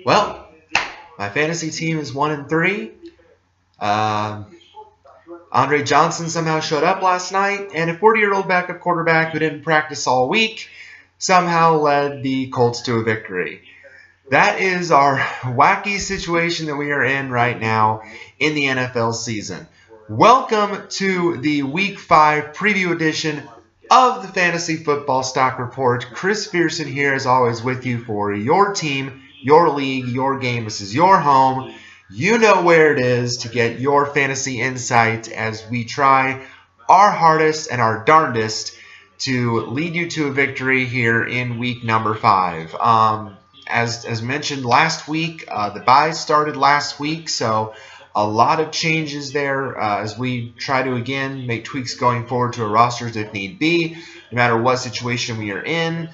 Well, my fantasy team is 1-3. Andre Johnson somehow showed up last night, and a 40-year-old backup quarterback who didn't practice all week somehow led the Colts to a victory. That is our wacky situation that we are in right now in the NFL season. Welcome to the Week 5 preview edition of the Fantasy Football Stock Report. Chris Fearson here, as always, with you for your team, your league, your game. This is your home. You know where it is to get your fantasy insight as we try our hardest and our darndest to lead you to a victory here in week number 5. As mentioned last week, the bye started last week, so a lot of changes there as we try to, again, make tweaks going forward to our rosters if need be, no matter what situation we are in.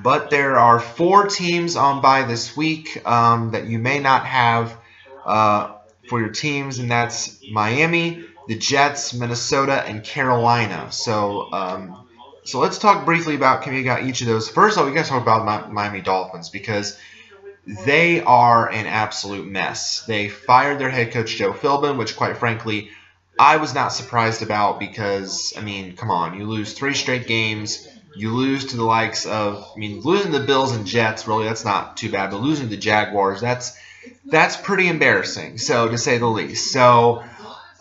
But there are 4 teams on bye this week that you may not have for your teams, and that's Miami, the Jets, Minnesota, and Carolina. So let's talk briefly about each of those. First of all, we got to talk about Miami Dolphins because they are an absolute mess. They fired their head coach, Joe Philbin, which, quite frankly, I was not surprised about because, I mean, come on, you lose 3 straight games. You lose to the likes of, losing the Bills and Jets, really, that's not too bad. But losing to the Jaguars, that's pretty embarrassing, so to say the least. So,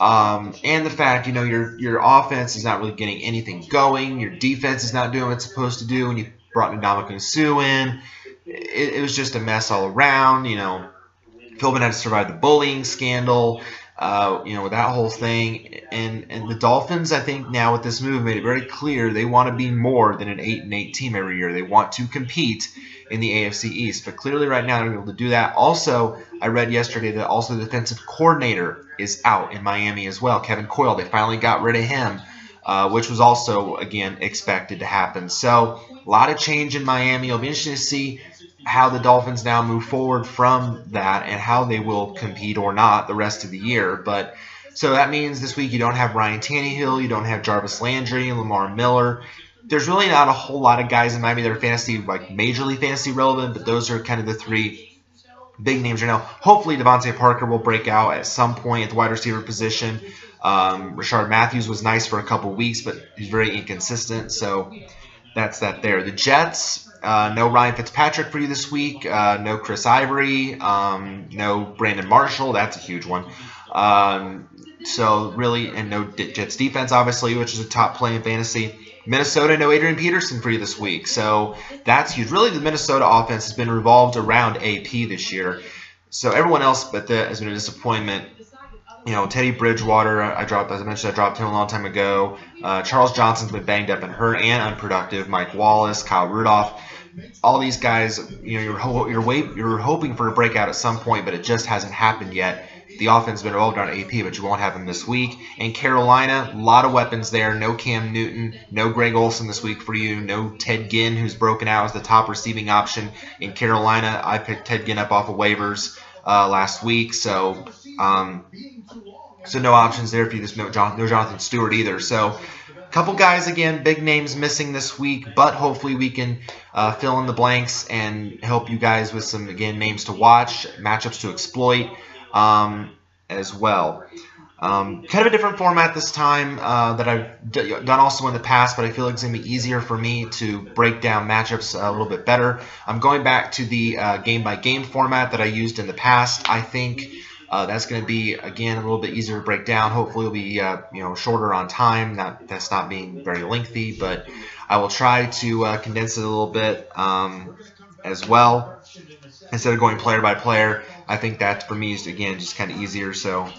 and the fact, your offense is not really getting anything going. Your defense is not doing what it's supposed to do. When you brought Ndamukong Suh in, it was just a mess all around. Philbin had to survive the bullying scandal. With that whole thing. And the Dolphins, I think now with this move, made it very clear they want to be more than an 8-8 team every year. They want to compete in the AFC East. But clearly right now they're able to do that. Also, I read yesterday that also the defensive coordinator is out in Miami as well. Kevin Coyle, they finally got rid of him, which was also, again, expected to happen. So a lot of change in Miami. It'll be interesting to see how the Dolphins now move forward from that and how they will compete or not the rest of the year. But so that means this week you don't have Ryan Tannehill, you don't have Jarvis Landry and Lamar Miller. There's really not a whole lot of guys in Miami that are majorly fantasy relevant, but those are kind of the 3 big names right now. Hopefully Devontae Parker will break out at some point at the wide receiver position. Rashard Matthews was nice for a couple weeks, but he's very inconsistent, so that's that there. The Jets, no Ryan Fitzpatrick for you this week. No Chris Ivory. No Brandon Marshall. That's a huge one. So really, and no Jets defense, obviously, which is a top play in fantasy. Minnesota, no Adrian Peterson for you this week. So that's huge. Really, the Minnesota offense has been revolved around AP this year. So everyone else has been a disappointment. Teddy Bridgewater, as I mentioned, I dropped him a long time ago. Charles Johnson's been banged up and hurt and unproductive. Mike Wallace, Kyle Rudolph, all these guys, you're hoping for a breakout at some point, but it just hasn't happened yet. The offense has been rolled around AP, but you won't have him this week. And Carolina, a lot of weapons there. No Cam Newton, no Greg Olsen this week for you. No Ted Ginn, who's broken out as the top receiving option in Carolina. I picked Ted Ginn up off of waivers last week, so no options there for you. There's no Jonathan Stewart either. So a couple guys, again, big names missing this week, but hopefully we can fill in the blanks and help you guys with some, again, names to watch, matchups to exploit as well. Kind of a different format this time that I've done also in the past, but I feel like it's going to be easier for me to break down matchups a little bit better. I'm going back to the game-by-game format that I used in the past. I think that's going to be, again, a little bit easier to break down. Hopefully it'll be shorter on time. That's not being very lengthy, but I will try to condense it a little bit as well. Instead of going player by player, I think that for me is, again, just kind of easier. So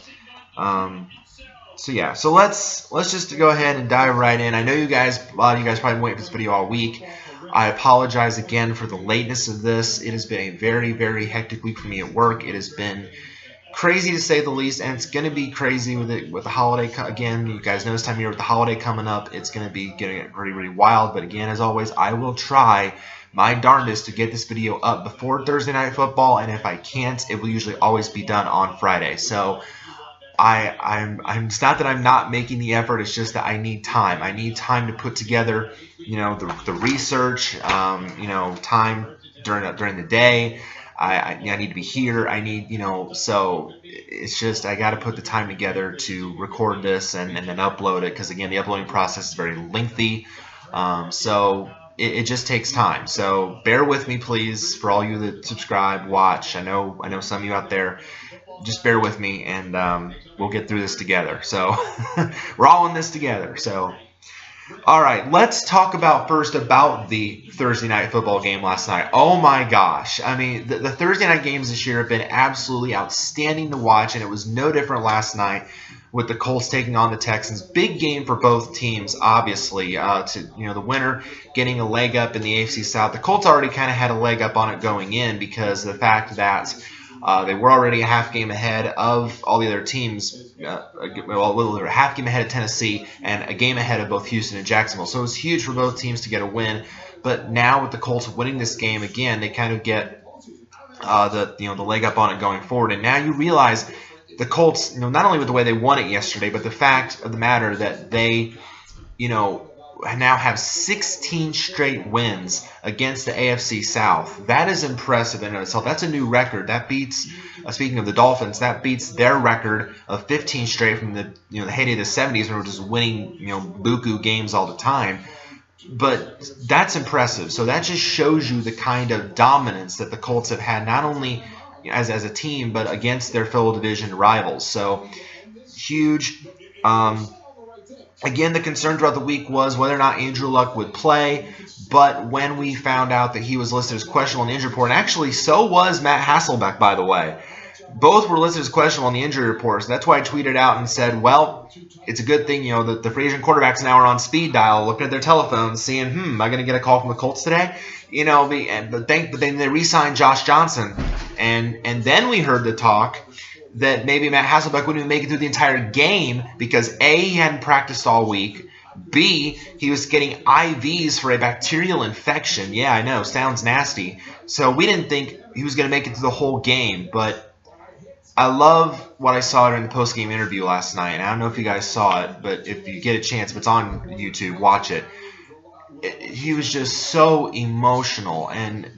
yeah. So let's just go ahead and dive right in. I know a lot of you guys probably been waiting for this video all week. I apologize again for the lateness of this. It has been a very, very hectic week for me at work. It has been crazy to say the least, and it's going to be crazy with the holiday. Again, you guys know this time of year with the holiday coming up, it's going to be getting really, really wild. But again, as always, I will try my darndest to get this video up before Thursday Night Football, and if I can't, it will usually always be done on Friday. So It's not that I'm not making the effort. It's just that I need time. I need time to put together, the research, time during the day. I need to be here. I need, so it's just I got to put the time together to record this and then upload it, because again, the uploading process is very lengthy. So it just takes time. So bear with me, please, for all you that subscribe, watch. I know some of you out there. Just bear with me, and we'll get through this together. So we're all in this together. So, all right, let's talk first about the Thursday night football game last night. Oh my gosh! I mean, the Thursday night games this year have been absolutely outstanding to watch, and it was no different last night with the Colts taking on the Texans. Big game for both teams, obviously. The winner getting a leg up in the AFC South. The Colts already kind of had a leg up on it going in because of the fact that they were already a half game ahead of all the other teams, a half game ahead of Tennessee and a game ahead of both Houston and Jacksonville. So it was huge for both teams to get a win. But now with the Colts winning this game again, they kind of get the leg up on it going forward. And now you realize the Colts, not only with the way they won it yesterday, but the fact of the matter that they, now have 16 straight wins against the AFC South. That is impressive in itself. That's a new record. That beats, speaking of the Dolphins, that beats their record of 15 straight from the heyday of the 70s, when we were just winning buku games all the time. But that's impressive. So that just shows you the kind of dominance that the Colts have had, not only as a team, but against their fellow division rivals. So huge. Again, the concern throughout the week was whether or not Andrew Luck would play, but when we found out that he was listed as questionable on the injury report, and actually so was Matt Hasselbeck, by the way. Both were listed as questionable on the injury reports. That's why I tweeted out and said, well, it's a good thing, the free agent quarterbacks now are on speed dial, looking at their telephones, seeing, am I going to get a call from the Colts today? But then they re-signed Josh Johnson, and then we heard the talk that maybe Matt Hasselbeck wouldn't even make it through the entire game because A, he hadn't practiced all week, B, he was getting IVs for a bacterial infection. Yeah, I know, sounds nasty. So we didn't think he was going to make it through the whole game, but I love what I saw during the post-game interview last night. And I don't know if you guys saw it, but if you get a chance, if it's on YouTube, watch it. He was just so emotional and,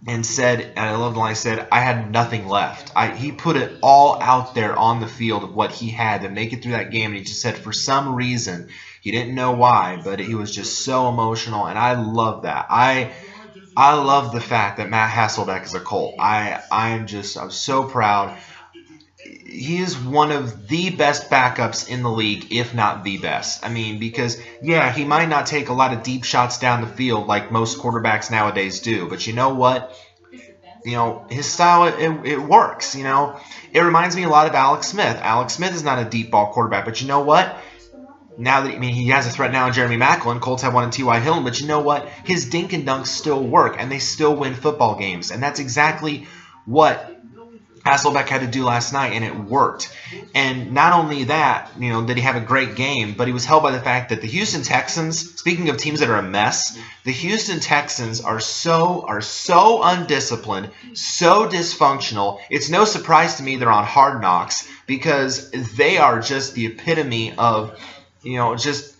and said, and I love the line, he said, I had nothing left. He put it all out there on the field of what he had to make it through that game. And he just said for some reason, he didn't know why, but he was just so emotional. And I love that. I love the fact that Matt Hasselbeck is a Colt. I'm so proud. He is one of the best backups in the league, if not the best. I mean, because, yeah, he might not take a lot of deep shots down the field like most quarterbacks nowadays do. But you know what? His style, it works, It reminds me a lot of Alex Smith. Alex Smith is not a deep ball quarterback, but you know what? Now that, he has a threat now in Jeremy Maclin. Colts have one in T.Y. Hilton. But you know what? His dink and dunks still work, and they still win football games. And that's exactly what Hasselbeck had to do last night, and it worked. And not only that, did he have a great game, but he was held by the fact that the Houston Texans, speaking of teams that are a mess, the Houston Texans are so undisciplined, so dysfunctional. It's no surprise to me they're on Hard Knocks because they are just the epitome of, just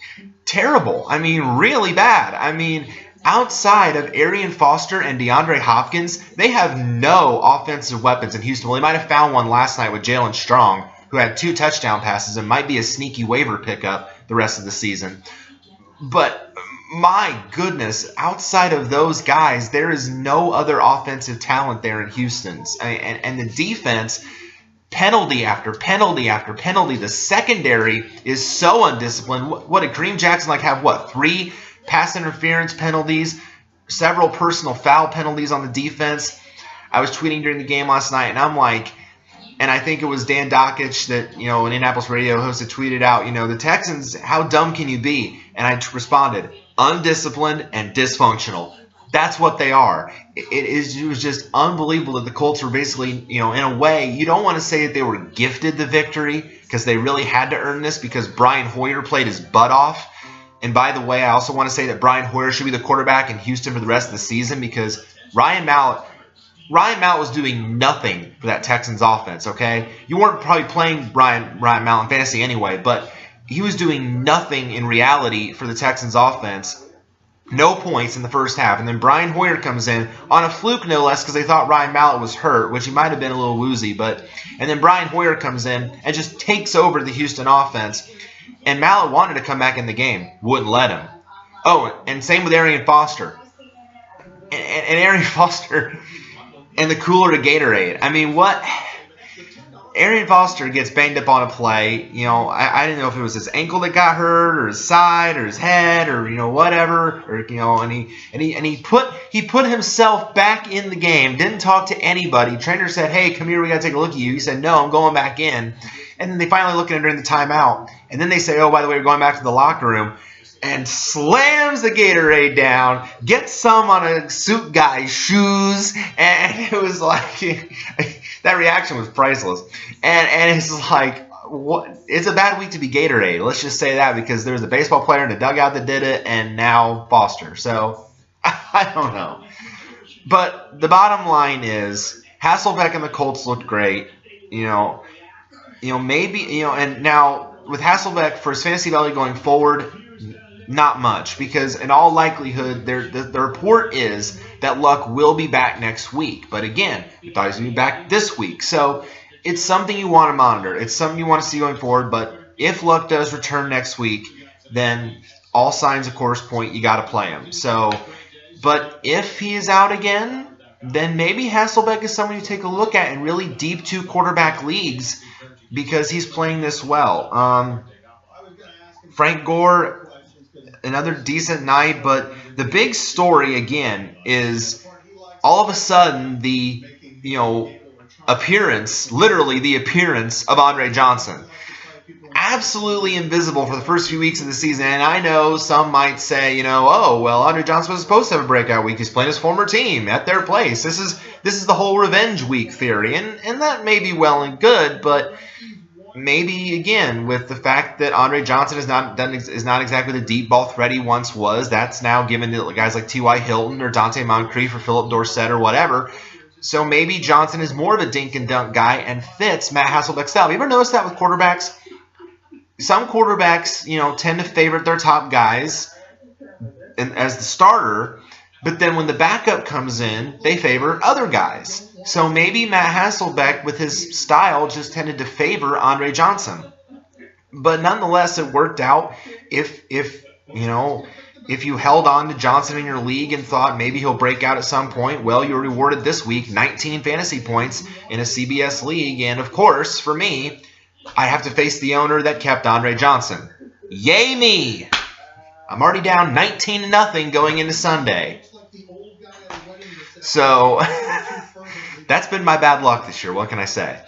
terrible. I mean, really bad. I mean, outside of Arian Foster and DeAndre Hopkins, they have no offensive weapons in Houston. Well, they might have found one last night with Jalen Strong, who had 2 touchdown passes and might be a sneaky waiver pickup the rest of the season. But my goodness, outside of those guys, there is no other offensive talent there in Houston. And the defense, penalty after penalty after penalty. The secondary is so undisciplined. What did Kareem Jackson have, 3 pass interference penalties, several personal foul penalties on the defense? I was tweeting during the game last night, and I'm like, and I think it was Dan Dockich that, an Indianapolis radio host that tweeted out, the Texans, how dumb can you be? And I responded, undisciplined and dysfunctional. That's what they are. It was just unbelievable that the Colts were basically, in a way, you don't want to say that they were gifted the victory because they really had to earn this because Brian Hoyer played his butt off. And by the way, I also want to say that Brian Hoyer should be the quarterback in Houston for the rest of the season because Ryan Mallett Ryan Mallett was doing nothing for that Texans offense, okay? You weren't probably playing Ryan Mallett in fantasy anyway, but he was doing nothing in reality for the Texans offense. No points in the first half. And then Brian Hoyer comes in on a fluke, no less, because they thought Ryan Mallett was hurt, which he might have been a little woozy. And then Brian Hoyer comes in and just takes over the Houston offense. And Mallett wanted to come back in the game. Wouldn't let him. Oh, and same with Arian Foster. And Arian Foster and the cooler to Gatorade. I mean, what? Arian Foster gets banged up on a play. You know, I didn't know if it was his ankle that got hurt, or his side, or his head, or whatever, or and he put himself back in the game. Didn't talk to anybody. Trainer said, "Hey, come here. We got to take a look at you." He said, "No, I'm going back in." And then they finally look at him during the timeout, and then they say, "Oh, by the way, we're going back to the locker room." And slams the Gatorade down, gets some on a suit guy's shoes, and it was like that reaction was priceless. And it's like, what? It's a bad week to be Gatorade. Let's just say that, because there was a baseball player in the dugout that did it, and now Foster. So I don't know. But the bottom line is Hasselbeck and the Colts looked great. Maybe and now with Hasselbeck for his fantasy value going forward, not much, because in all likelihood, the report is that Luck will be back next week. But again, we thought he was going to be back this week. So it's something you want to monitor. It's something you want to see going forward. But if Luck does return next week, then all signs, of course, point you got to play him. So, but if he is out again, then maybe Hasselbeck is someone you take a look at in really deep 2-quarterback leagues, because he's playing this well. Frank Gore, another decent night, but the big story again is all of a sudden the appearance, literally the appearance of Andre Johnson. Absolutely invisible for the first few weeks of the season, and I know some might say, oh, well, Andre Johnson was supposed to have a breakout week. He's playing his former team at their place. This is the whole revenge week theory, and that may be well and good, but maybe, again, with the fact that Andre Johnson is not exactly the deep ball threat he once was, that's now given to guys like T.Y. Hilton or Dante Moncrief or Philip Dorsett or whatever. So maybe Johnson is more of a dink and dunk guy and fits Matt Hasselbeck's style. Have you ever noticed that with quarterbacks? Some quarterbacks, tend to favorite their top guys as the starter, but then when the backup comes in, they favor other guys. So maybe Matt Hasselbeck, with his style, just tended to favor Andre Johnson. But nonetheless, it worked out. If you held on to Johnson in your league and thought maybe he'll break out at some point, well, you're rewarded this week 19 fantasy points in a CBS league. And, of course, for me, I have to face the owner that kept Andre Johnson. Yay me! I'm already down 19-0 going into Sunday. So that's been my bad luck this year. What can I say?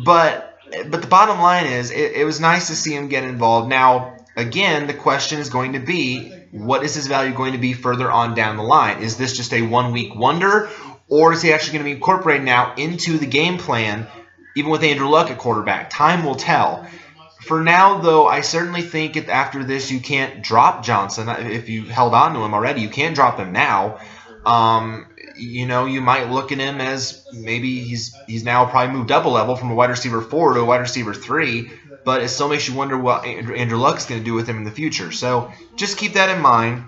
But the bottom line is, it was nice to see him get involved. Now, again, the question is going to be, what is his value going to be further on down the line? Is this just a one-week wonder, or is he actually going to be incorporated now into the game plan, even with Andrew Luck at quarterback? Time will tell. For now, though, I certainly think after this you can't drop Johnson. If you held on to him already, you can't drop him now. You might look at him as maybe he's now probably moved up a level from a wide receiver 4 to a wide receiver 3, but it still makes you wonder what Andrew Luck's going to do with him in the future. So just keep that in mind.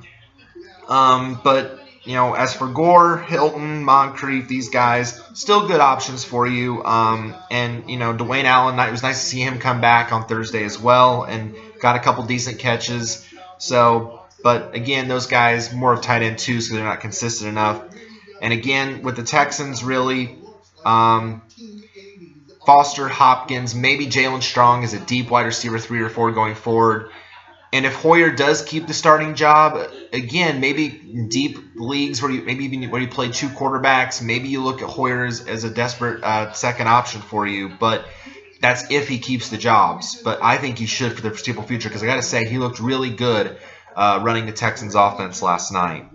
But as for Gore, Hilton, Moncrief, these guys, still good options for you. And Dwayne Allen, it was nice to see him come back on Thursday as well and got a couple decent catches. So, but again, those guys more of tight end 2, so they're not consistent enough. And again, with the Texans, really, Foster, Hopkins, maybe Jalen Strong is a deep wide receiver 3 or 4 going forward. And if Hoyer does keep the starting job, again, maybe in deep leagues where you play 2 quarterbacks, maybe you look at Hoyer as a desperate second option for you. But that's if he keeps the jobs. But I think he should for the foreseeable future, because I got to say, he looked really good running the Texans offense last night.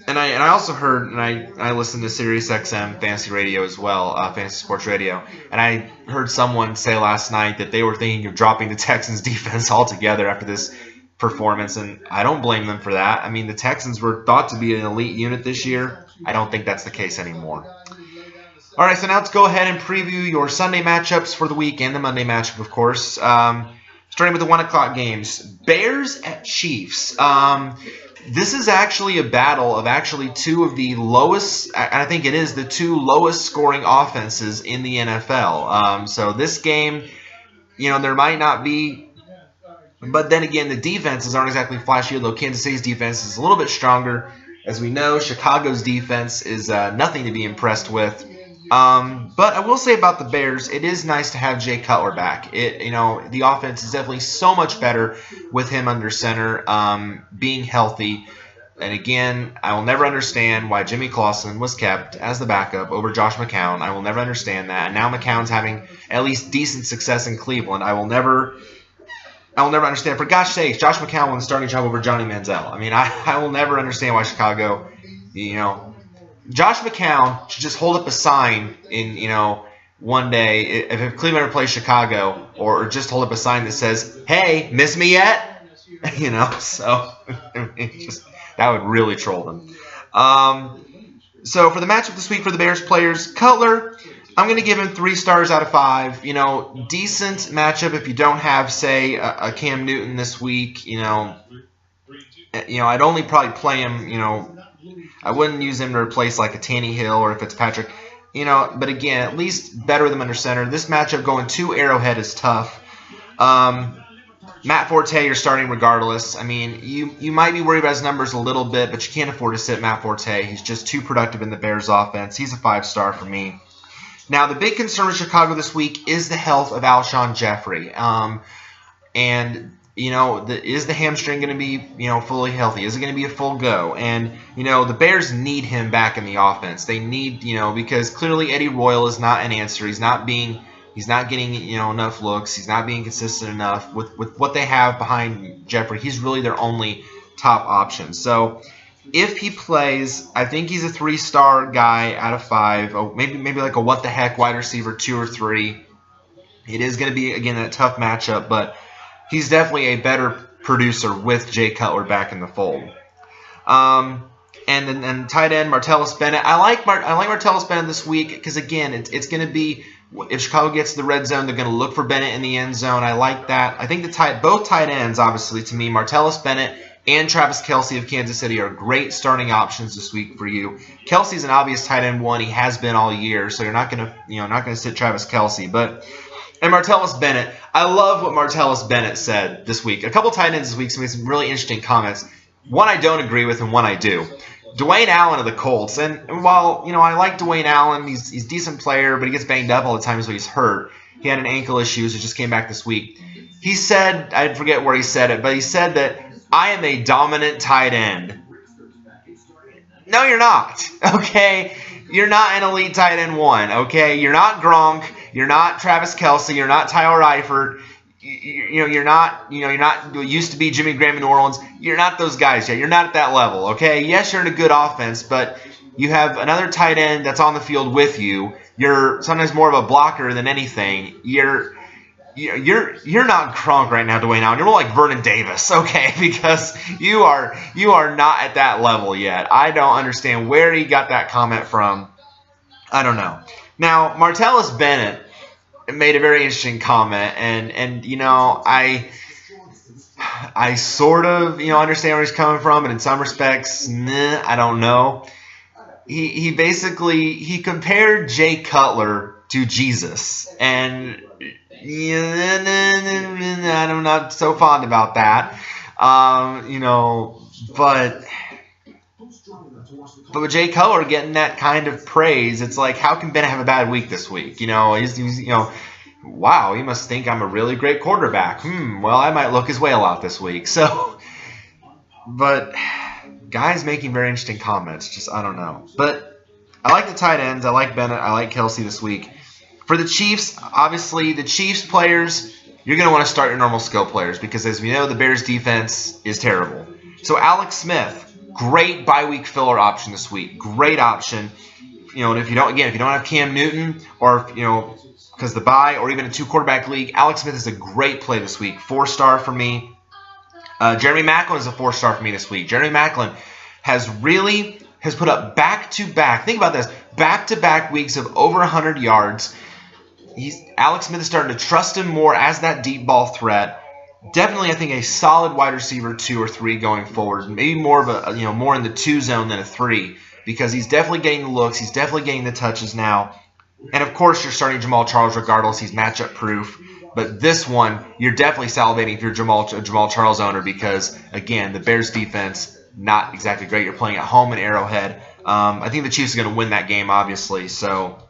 And I also heard, and I listened to Sirius XM Fantasy Radio as well, Fantasy Sports Radio, and I heard someone say last night that they were thinking of dropping the Texans defense altogether after this performance, and I don't blame them for that. I mean, the Texans were thought to be an elite unit this year. I don't think that's the case anymore. All right, so now let's go ahead and preview your Sunday matchups for the week and the Monday matchup, of course. Starting with the 1 o'clock games. Bears at Chiefs. This is actually a battle of actually two of the lowest, I think it is the two lowest scoring offenses in the NFL. So this game, there might not be, but then again, the defenses aren't exactly flashy, although Kansas City's defense is a little bit stronger. As we know, Chicago's defense is nothing to be impressed with. But I will say about the Bears, it is nice to have Jay Cutler back. The offense is definitely so much better with him under center, being healthy. And again, I will never understand why Jimmy Clausen was kept as the backup over Josh McCown. I will never understand that. And now McCown's having at least decent success in Cleveland. I will never understand. For gosh sakes, Josh McCown won the starting job over Johnny Manziel. I mean, I will never understand why Chicago, Josh McCown should just hold up a sign in, one day, if Cleveland ever plays Chicago, or just hold up a sign that says, "Hey, miss me yet?" So that would really troll them. So for the matchup this week for the Bears players, Cutler, I'm going to give him 3 stars out of 5. Decent matchup if you don't have, say, a Cam Newton this week. I'd only probably play him, I wouldn't use him to replace like a Tannehill or a Fitzpatrick, but again, at least better with him under center. This matchup going to Arrowhead is tough. Matt Forte, you're starting regardless. I mean, you might be worried about his numbers a little bit, but you can't afford to sit Matt Forte. He's just too productive in the Bears offense. He's a 5-star for me. Now, the big concern with Chicago this week is the health of Alshon Jeffrey. Is the hamstring going to be, fully healthy? Is it going to be a full go? And, the Bears need him back in the offense. They need, because clearly Eddie Royal is not an answer. He's not getting, enough looks. He's not being consistent enough with what they have behind Jeffrey. He's really their only top option. So if he plays, I think he's a 3-star guy out of 5. Oh, maybe like a what the heck wide receiver 2 or 3. It is going to be, again, that tough matchup, but he's definitely a better producer with Jay Cutler back in the fold. And then tight end Martellus Bennett. I like Martellus Bennett this week because, again, it's going to be, if Chicago gets to the red zone, they're going to look for Bennett in the end zone. I like that. I think both tight ends, obviously, to me, Martellus Bennett and Travis Kelce of Kansas City are great starting options this week for you. Kelce's an obvious tight end 1. He has been all year, so you're not going to sit Travis Kelce, And Martellus Bennett, I love what Martellus Bennett said this week. A couple tight ends this week made some really interesting comments. One I don't agree with and one I do. Dwayne Allen of the Colts. And while, I like Dwayne Allen, he's a decent player, but he gets banged up all the time so he's hurt. He had an ankle issue, so just came back this week. He said, I forget where he said it, but he said that I am a dominant tight end. No, you're not, okay? You're not an elite tight end 1, okay? You're not Gronk. You're not Travis Kelce. You're not Tyler Eifert. You're not used to be Jimmy Graham in New Orleans. You're not those guys yet. You're not at that level, okay? Yes, you're in a good offense, but you have another tight end that's on the field with you. You're sometimes more of a blocker than anything. You're not Gronk right now, Dwayne Allen. You're more like Vernon Davis, okay? Because you are not at that level yet. I don't understand where he got that comment from. I don't know. Now, Martellus Bennett made a very interesting comment, and I sort of understand where he's coming from, and in some respects, I don't know. He basically compared Jay Cutler to Jesus, and I'm not so fond about that, but with Jay Cutler getting that kind of praise, it's like, how can Bennett have a bad week this week? Wow, he must think I'm a really great quarterback. Well, I might look his way a lot this week. So, but guys making very interesting comments. Just, I don't know. But I like the tight ends. I like Bennett. I like Kelce this week. For the Chiefs, obviously, the Chiefs players, you're going to want to start your normal skill players because, as we know, the Bears' defense is terrible. So Alex Smith, great bye-week filler option this week. Great option. And if you don't have Cam Newton or, because the bye or even a 2-quarterback league, Alex Smith is a great play this week. 4-star for me. Jeremy Maclin is a 4-star for me this week. Jeremy Maclin has put up back-to-back, think about this, back-to-back weeks of over 100 yards. Alex Smith is starting to trust him more as that deep ball threat. Definitely, I think, a solid wide receiver 2 or 3 going forward. Maybe more of a, more in the 2 zone than a 3, because he's definitely getting the looks. He's definitely getting the touches now. And, of course, you're starting Jamal Charles regardless. He's matchup proof. But this one, you're definitely salivating if you're a Jamal Charles owner because, again, the Bears defense, not exactly great. You're playing at home in Arrowhead. I think the Chiefs are going to win that game, obviously. So,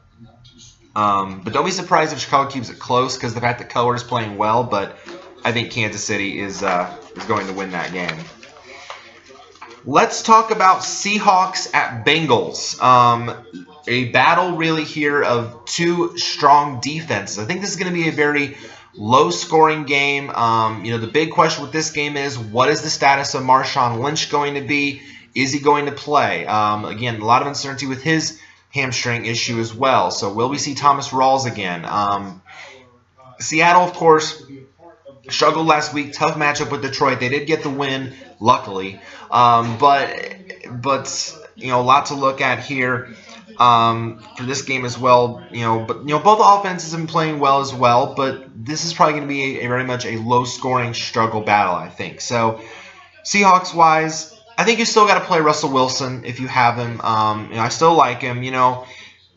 but don't be surprised if Chicago keeps it close because the fact that Color is playing well. But I think Kansas City is going to win that game. Let's talk about Seahawks at Bengals. A battle really here of 2 strong defenses. I think this is going to be a very low-scoring game. The big question with this game is, what is the status of Marshawn Lynch going to be? Is he going to play? Again, a lot of uncertainty with his hamstring issue as well. So will we see Thomas Rawls again? Seattle, of course, struggled last week. Tough matchup with Detroit. They did get the win, luckily. But a lot to look at here for this game as well. Both offenses have been playing well as well. But this is probably going to be very much a low-scoring struggle battle, I think. So Seahawks-wise, I think you still got to play Russell Wilson if you have him. I still like him.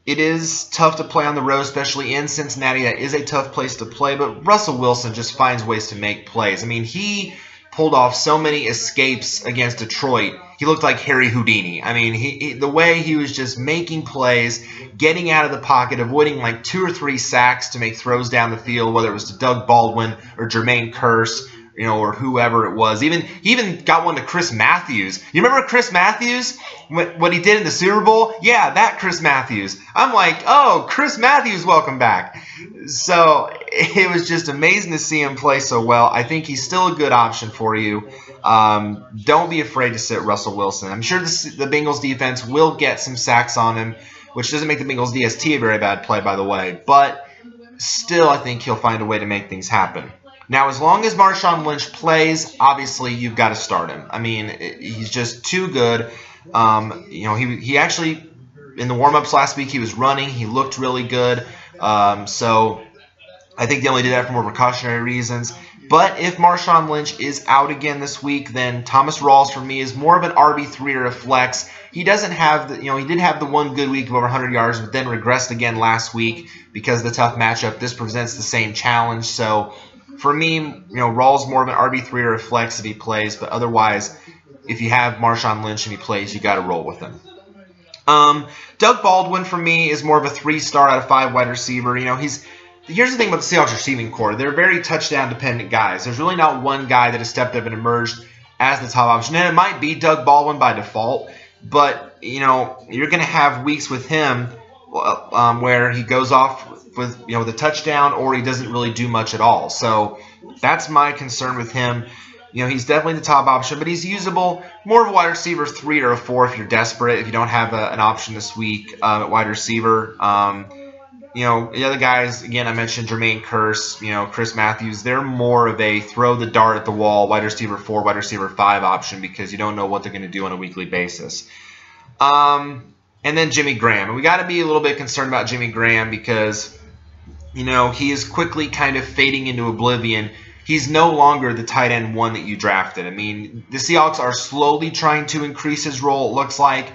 It is tough to play on the road, especially in Cincinnati. That is a tough place to play, but Russell Wilson just finds ways to make plays. I mean, he pulled off so many escapes against Detroit. He looked like Harry Houdini. I mean, the way he was just making plays, getting out of the pocket, avoiding like 2 or 3 sacks to make throws down the field, whether it was to Doug Baldwin or Jermaine Kearse, or whoever it was. He even got one to Chris Matthews. You remember Chris Matthews? What he did in the Super Bowl? Yeah, that Chris Matthews. I'm like, oh, Chris Matthews, welcome back. So it was just amazing to see him play so well. I think he's still a good option for you. Don't be afraid to sit Russell Wilson. I'm sure the Bengals defense will get some sacks on him, which doesn't make the Bengals DST a very bad play, by the way. But still, I think he'll find a way to make things happen. Now, as long as Marshawn Lynch plays, obviously you've got to start him. I mean, he's just too good. He actually, in the warm-ups last week, he was running. He looked really good. So I think they only did that for more precautionary reasons. But if Marshawn Lynch is out again this week, then Thomas Rawls for me is more of an RB3 or a flex. He doesn't have he did have the one good week of over 100 yards, but then regressed again last week because of the tough matchup. This presents the same challenge. So for me, Rawls more of an RB3 or a flex if he plays, but otherwise, if you have Marshawn Lynch and he plays, you got to roll with him. Doug Baldwin for me is more of a 3-star out of 5 wide receiver. Here's the thing about the Seahawks receiving core. They're very touchdown-dependent guys. There's really not one guy that has stepped up and emerged as the top option. And it might be Doug Baldwin by default, but, you're going to have weeks with him where he goes off with, with a touchdown or he doesn't really do much at all. So that's my concern with him. He's definitely the top option, but he's usable. More of a wide receiver 3 or a 4 if you're desperate, if you don't have an option this week at wide receiver. The other guys, again, I mentioned Jermaine Kearse, Chris Matthews. They're more of a throw the dart at the wall, wide receiver 4, wide receiver 5 option because you don't know what they're going to do on a weekly basis. And then Jimmy Graham. And we got to be a little bit concerned about Jimmy Graham because, he is quickly kind of fading into oblivion. He's no longer the tight end 1 that you drafted. I mean, the Seahawks are slowly trying to increase his role, it looks like.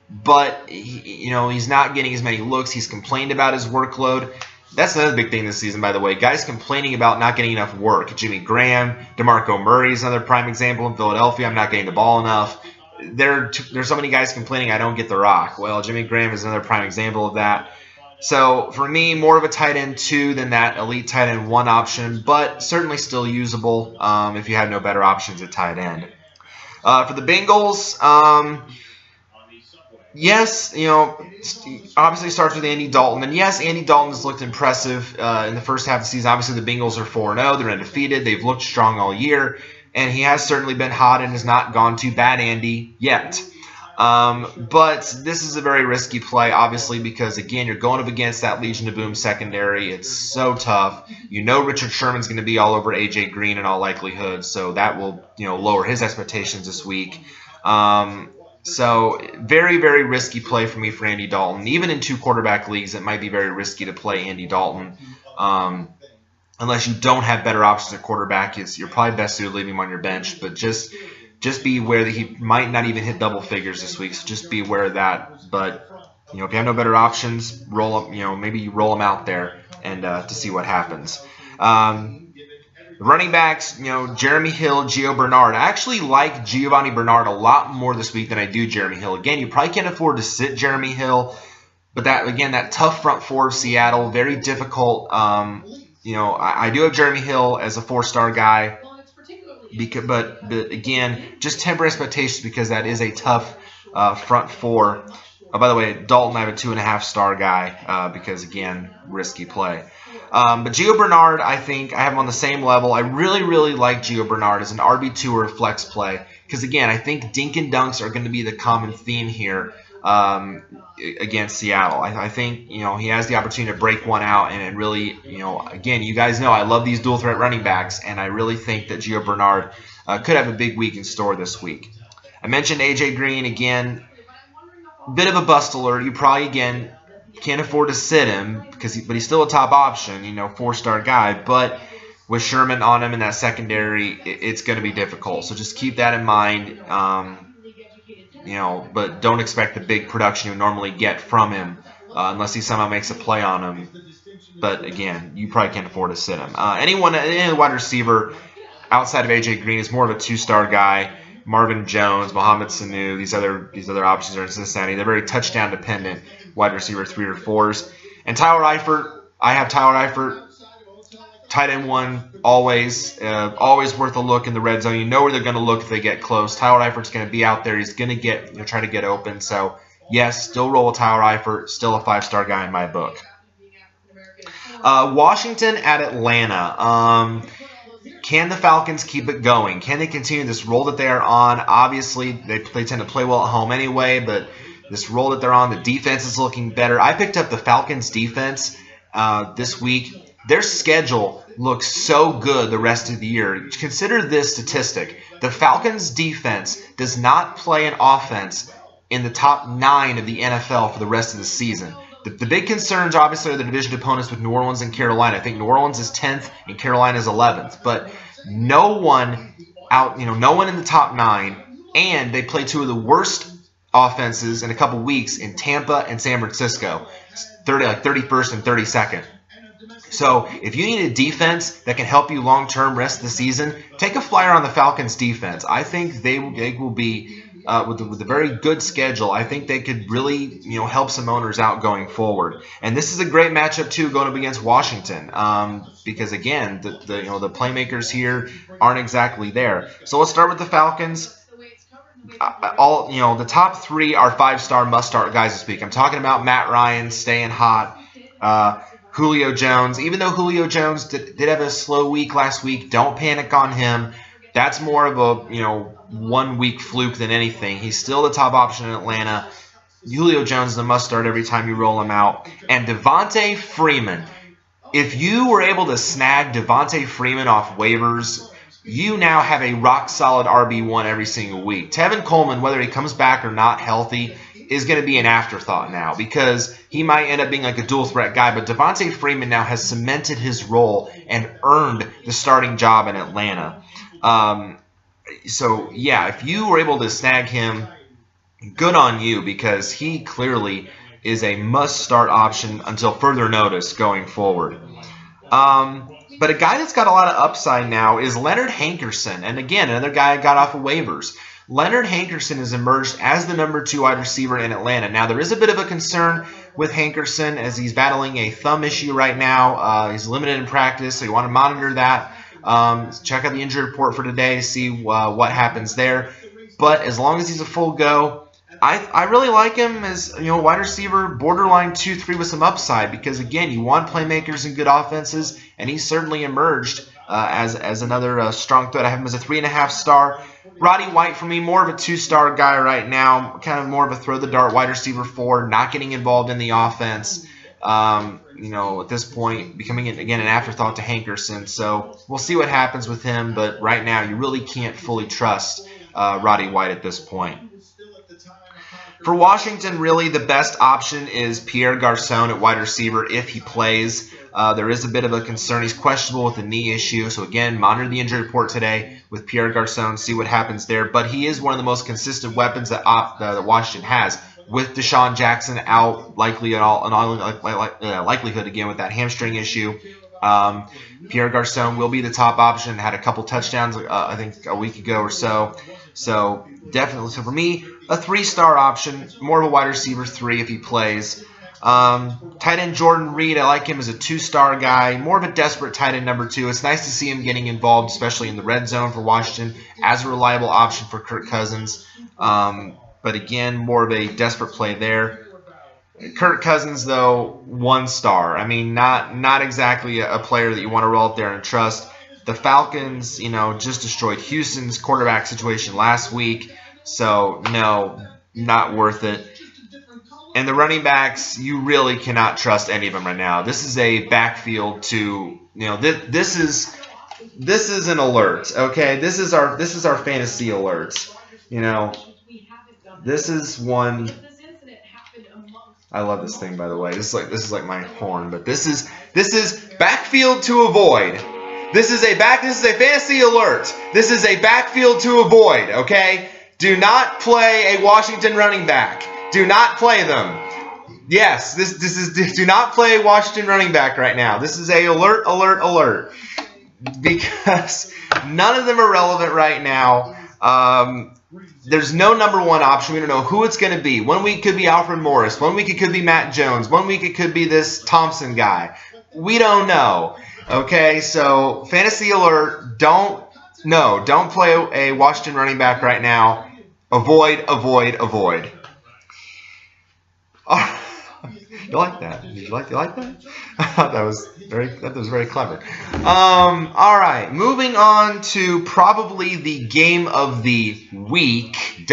But, he's not getting as many looks. He's complained about his workload. That's another big thing this season, by the way. Guys complaining about not getting enough work. Jimmy Graham, DeMarco Murray is another prime example in Philadelphia. I'm not getting the ball enough. There's so many guys complaining I don't get the rock. Well, Jimmy Graham is another prime example of that. So, for me, more of a tight end 2 than that elite tight end 1 option, but certainly still usable if you have no better options at tight end. For the Bengals, yes, obviously starts with Andy Dalton. And yes, Andy Dalton has looked impressive in the first half of the season. Obviously, the Bengals are 4-0. They're undefeated. They've looked strong all year. And he has certainly been hot and has not gone too bad, Andy, yet. But this is a very risky play, obviously, because, again, you're going up against that Legion of Boom secondary. It's so tough. You know Richard Sherman's going to be all over A.J. Green in all likelihood, so that will, lower his expectations this week. So very, very risky play for me for Andy Dalton. Even in 2 quarterback leagues, it might be very risky to play Andy Dalton. Unless you don't have better options at quarterback, you're probably best to leave him on your bench. But just be aware that he might not even hit double figures this week. So just be aware of that. But if you have no better options, roll them. Maybe you roll them out there and to see what happens. Running backs, Jeremy Hill, Gio Bernard. I actually like Giovanni Bernard a lot more this week than I do Jeremy Hill. Again, you probably can't afford to sit Jeremy Hill, but that tough front four of Seattle, very difficult. I do have Jeremy Hill as a 4-star guy, but again, just temper expectations because that is a tough front four. Oh, by the way, Dalton, I have a 2.5-star guy because, again, risky play. But Gio Bernard, I think I have him on the same level. I really, really like Gio Bernard as an RB2 or a flex play because, again, I think dink and dunks are going to be the common theme here against Seattle. I think, he has the opportunity to break one out and really, again, you guys know I love these dual threat running backs, and I really think that Gio Bernard could have a big week in store this week. I mentioned A.J. Green again. Bit of a bust alert. You probably, again, can't afford to sit him but he's still a top option, 4-star guy. But with Sherman on him in that secondary, it's going to be difficult. So just keep that in mind. But don't expect the big production you normally get from him unless he somehow makes a play on him. But again, you probably can't afford to sit him. Any wide receiver outside of A.J. Green is more of a 2-star guy. Marvin Jones, Mohamed Sanu, these other options are in Cincinnati. They're very touchdown dependent wide receiver 3 or 4s. And Tyler Eifert, I have Tyler Eifert, tight end 1, always worth a look in the red zone. You know where they're going to look if they get close. Tyler Eifert's going to be out there. He's going to try to get open. So yes, still roll with Tyler Eifert, still a 5-star guy in my book. Washington at Atlanta. Can the Falcons keep it going? Can they continue this roll that they are on? Obviously, they tend to play well at home anyway, but this roll that they're on, the defense is looking better. I picked up the Falcons defense this week. Their schedule looks so good the rest of the year. Consider this statistic. The Falcons defense does not play an offense in the top 9 of the NFL for the rest of the season. The big concerns, obviously, are the division opponents with New Orleans and Carolina. I think New Orleans is 10th and Carolina is 11th. But no one in the top 9, and they play 2 of the worst offenses in a couple weeks in Tampa and San Francisco, 31st and 32nd. So if you need a defense that can help you long-term rest of the season, take a flyer on the Falcons defense. I think they will be with a very good schedule. I think they could really help some owners out going forward. And this is a great matchup too, going up against Washington, because again the playmakers here aren't exactly there. So let's start with the Falcons. The top 3 are 5-star must-start guys this week. I'm talking about Matt Ryan staying hot. Julio Jones, even though Julio Jones did have a slow week last week, don't panic on him. That's more of a 1-week fluke than anything. He's still the top option in Atlanta. Julio Jones is a must-start every time you roll him out. And Devontae Freeman. If you were able to snag Devontae Freeman off waivers, you now have a rock-solid RB1 every single week. Tevin Coleman, whether he comes back or not healthy, is going to be an afterthought now because he might end up being like a dual-threat guy. But Devontae Freeman now has cemented his role and earned the starting job in Atlanta. So, yeah, if you were able to snag him, good on you because he clearly is a must-start option until further notice going forward. But a guy that's got a lot of upside now is Leonard Hankerson. And, again, another guy I got off of waivers. Leonard Hankerson has emerged as the number 2 wide receiver in Atlanta. Now, there is a bit of a concern with Hankerson as he's battling a thumb issue right now. He's limited in practice, so you want to monitor that. Check out the injury report for today to see what happens there. But as long as he's a full go, I really like him as wide receiver, borderline 2-3 with some upside because, again, you want playmakers and good offenses, and he's certainly emerged as another strong threat. I have him as a 3.5-star. Roddy White, for me, more of a 2-star guy right now. Kind of more of a throw-the-dart wide receiver 4, not getting involved in the offense. At this point, becoming, again, an afterthought to Hankerson. So we'll see what happens with him. But right now, you really can't fully trust Roddy White at this point. For Washington, really, the best option is Pierre Garcon at wide receiver if he plays. There is a bit of a concern. He's questionable with a knee issue. So, again, monitor the injury report today with Pierre Garcon, see what happens there. But he is one of the most consistent weapons that Washington has. With Deshaun Jackson out, likely in all likelihood, again, with that hamstring issue. Pierre Garcon will be the top option. Had a couple touchdowns, I think, a week ago or so. So, definitely. So, for me, a 3-star option, more of a wide receiver 3 if he plays. Tight end Jordan Reed, I like him as a 2-star guy, more of a desperate tight end number 2. It's nice to see him getting involved, especially in the red zone for Washington, as a reliable option for Kirk Cousins. But again, more of a desperate play there. Kirk Cousins, though, 1-star. I mean, not exactly a player that you want to roll out there and trust. The Falcons, just destroyed Houston's quarterback situation last week. So, no, not worth it. And the running backs, you really cannot trust any of them right now. This is a backfield to, this is an alert, okay? This is our fantasy alerts. This is one. I love this thing, by the way. This is like my horn, but this is backfield to avoid. This is a fantasy alert. This is a backfield to avoid, okay? Do not play a Washington running back. Do not play them. Yes, do not play a Washington running back right now. This is a alert. Because none of them are relevant right now. There's no number 1 option. We don't know who it's going to be. 1 week could be Alfred Morris. 1 week it could be Matt Jones. 1 week it could be this Thompson guy. We don't know. Okay, so fantasy alert, don't play a Washington running back right now. Avoid. You like that? You like that? that was very clever. All right, moving on to probably the game of the week, WEAK.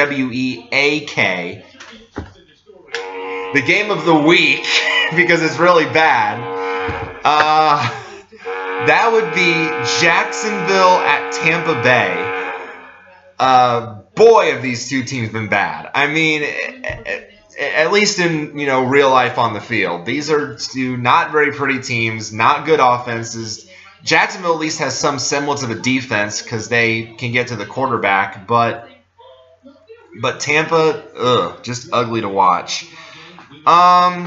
The game of the week, because it's really bad. That would be Jacksonville at Tampa Bay. Boy, have these two teams been bad. I mean, at least in real life on the field. These are two not very pretty teams, not good offenses. Jacksonville at least has some semblance of a defense because they can get to the quarterback, but Tampa, just ugly to watch. But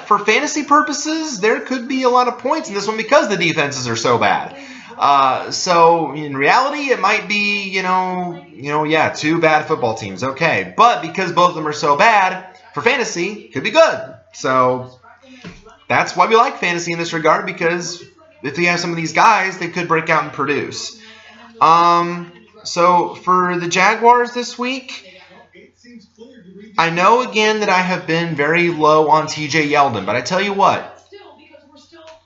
for fantasy purposes, there could be a lot of points in this one because the defenses are so bad. So in reality, it might be, two bad football teams. Okay. But because both of them are so bad, for fantasy, it could be good. So that's why we like fantasy in this regard, because if we have some of these guys, they could break out and produce. So for the Jaguars this week, I know again that I have been very low on TJ Yeldon, but I tell you what,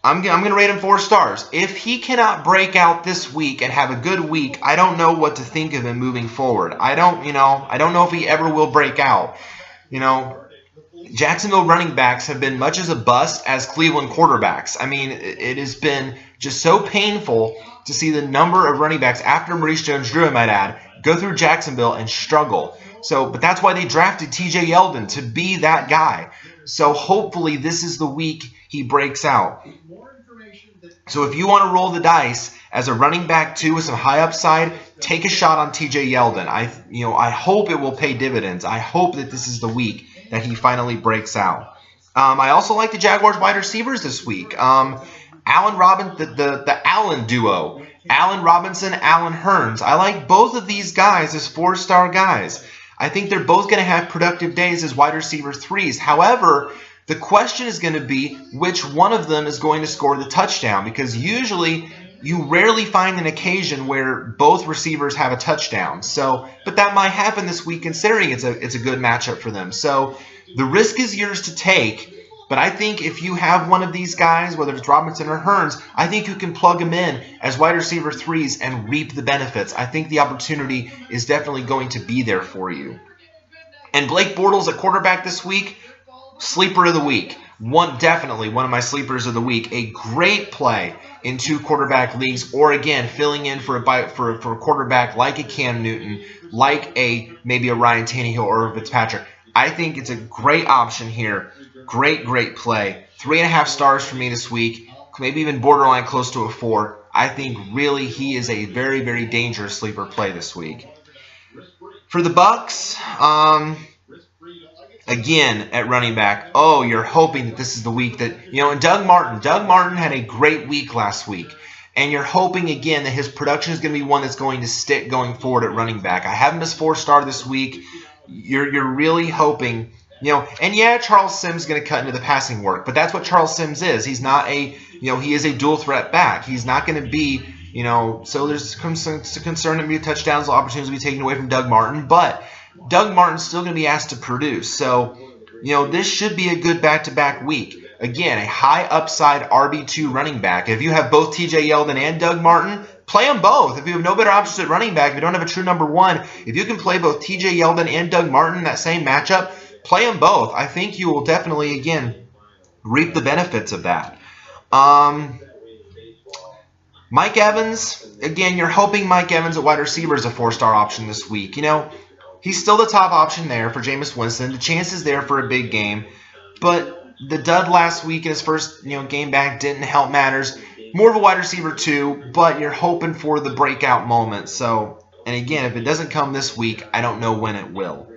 I'm going to rate him 4 stars. If he cannot break out this week and have a good week, I don't know what to think of him moving forward. I don't know if he ever will break out. Jacksonville running backs have been much as a bust as Cleveland quarterbacks. I mean, it has been just so painful to see the number of running backs after Maurice Jones-Drew, I might add, go through Jacksonville and struggle. But that's why they drafted TJ Yeldon, to be that guy. So hopefully this is the week he breaks out. So if you want to roll the dice as a running back too with some high upside, take a shot on TJ Yeldon. I hope it will pay dividends. I hope that this is the week that he finally breaks out. I also like the Jaguars wide receivers this week. Allen Robinson, the Allen duo. Allen Robinson, Allen Hurns. I like both of these guys as 4-star guys. I think they're both going to have productive days as wide receiver 3s. However, the question is going to be which one of them is going to score the touchdown, because usually you rarely find an occasion where both receivers have a touchdown. But that might happen this week, considering it's a good matchup for them. So the risk is yours to take, but But I think if you have one of these guys, whether it's Robinson or Hurns, I think you can plug them in as wide receiver 3s and reap the benefits. I think the opportunity is definitely going to be there for you. And Blake Bortles at quarterback this week, sleeper of the week. Definitely one of my sleepers of the week. A great play in 2 quarterback leagues, or again, filling in for a quarterback like a Cam Newton, like maybe a Ryan Tannehill or a Fitzpatrick. I think it's a great option here. Great play. 3.5 stars for me this week. Maybe even borderline close to a 4. I think really he is a very, very dangerous sleeper play this week. For the Bucks, again, at running back, you're hoping that this is the week that, and Doug Martin had a great week last week. And you're hoping, again, that his production is going to be one that's going to stick going forward at running back. I have him as 4-star this week. You're really hoping, and yeah, Charles Sims is going to cut into the passing work, but that's what Charles Sims is. He's not he is a dual threat back. He's not going to be, so there's concern that maybe touchdowns, opportunities will be taken away from Doug Martin, but Doug Martin's still going to be asked to produce. So, this should be a good back-to-back week. Again, a high upside RB2 running back. If you have both TJ Yeldon and Doug Martin, play them both. If you have no better options at running back, if you don't have a true number 1, if you can play both TJ Yeldon and Doug Martin in that same matchup, play them both. I think you will definitely, again, reap the benefits of that. Mike Evans, again, you're hoping Mike Evans at wide receiver is a 4-star option this week. He's still the top option there for Jameis Winston. The chance is there for a big game. But the dud last week in his first game back didn't help matters. More of a wide receiver 2, but you're hoping for the breakout moment. So, and again, if it doesn't come this week, I don't know when it will.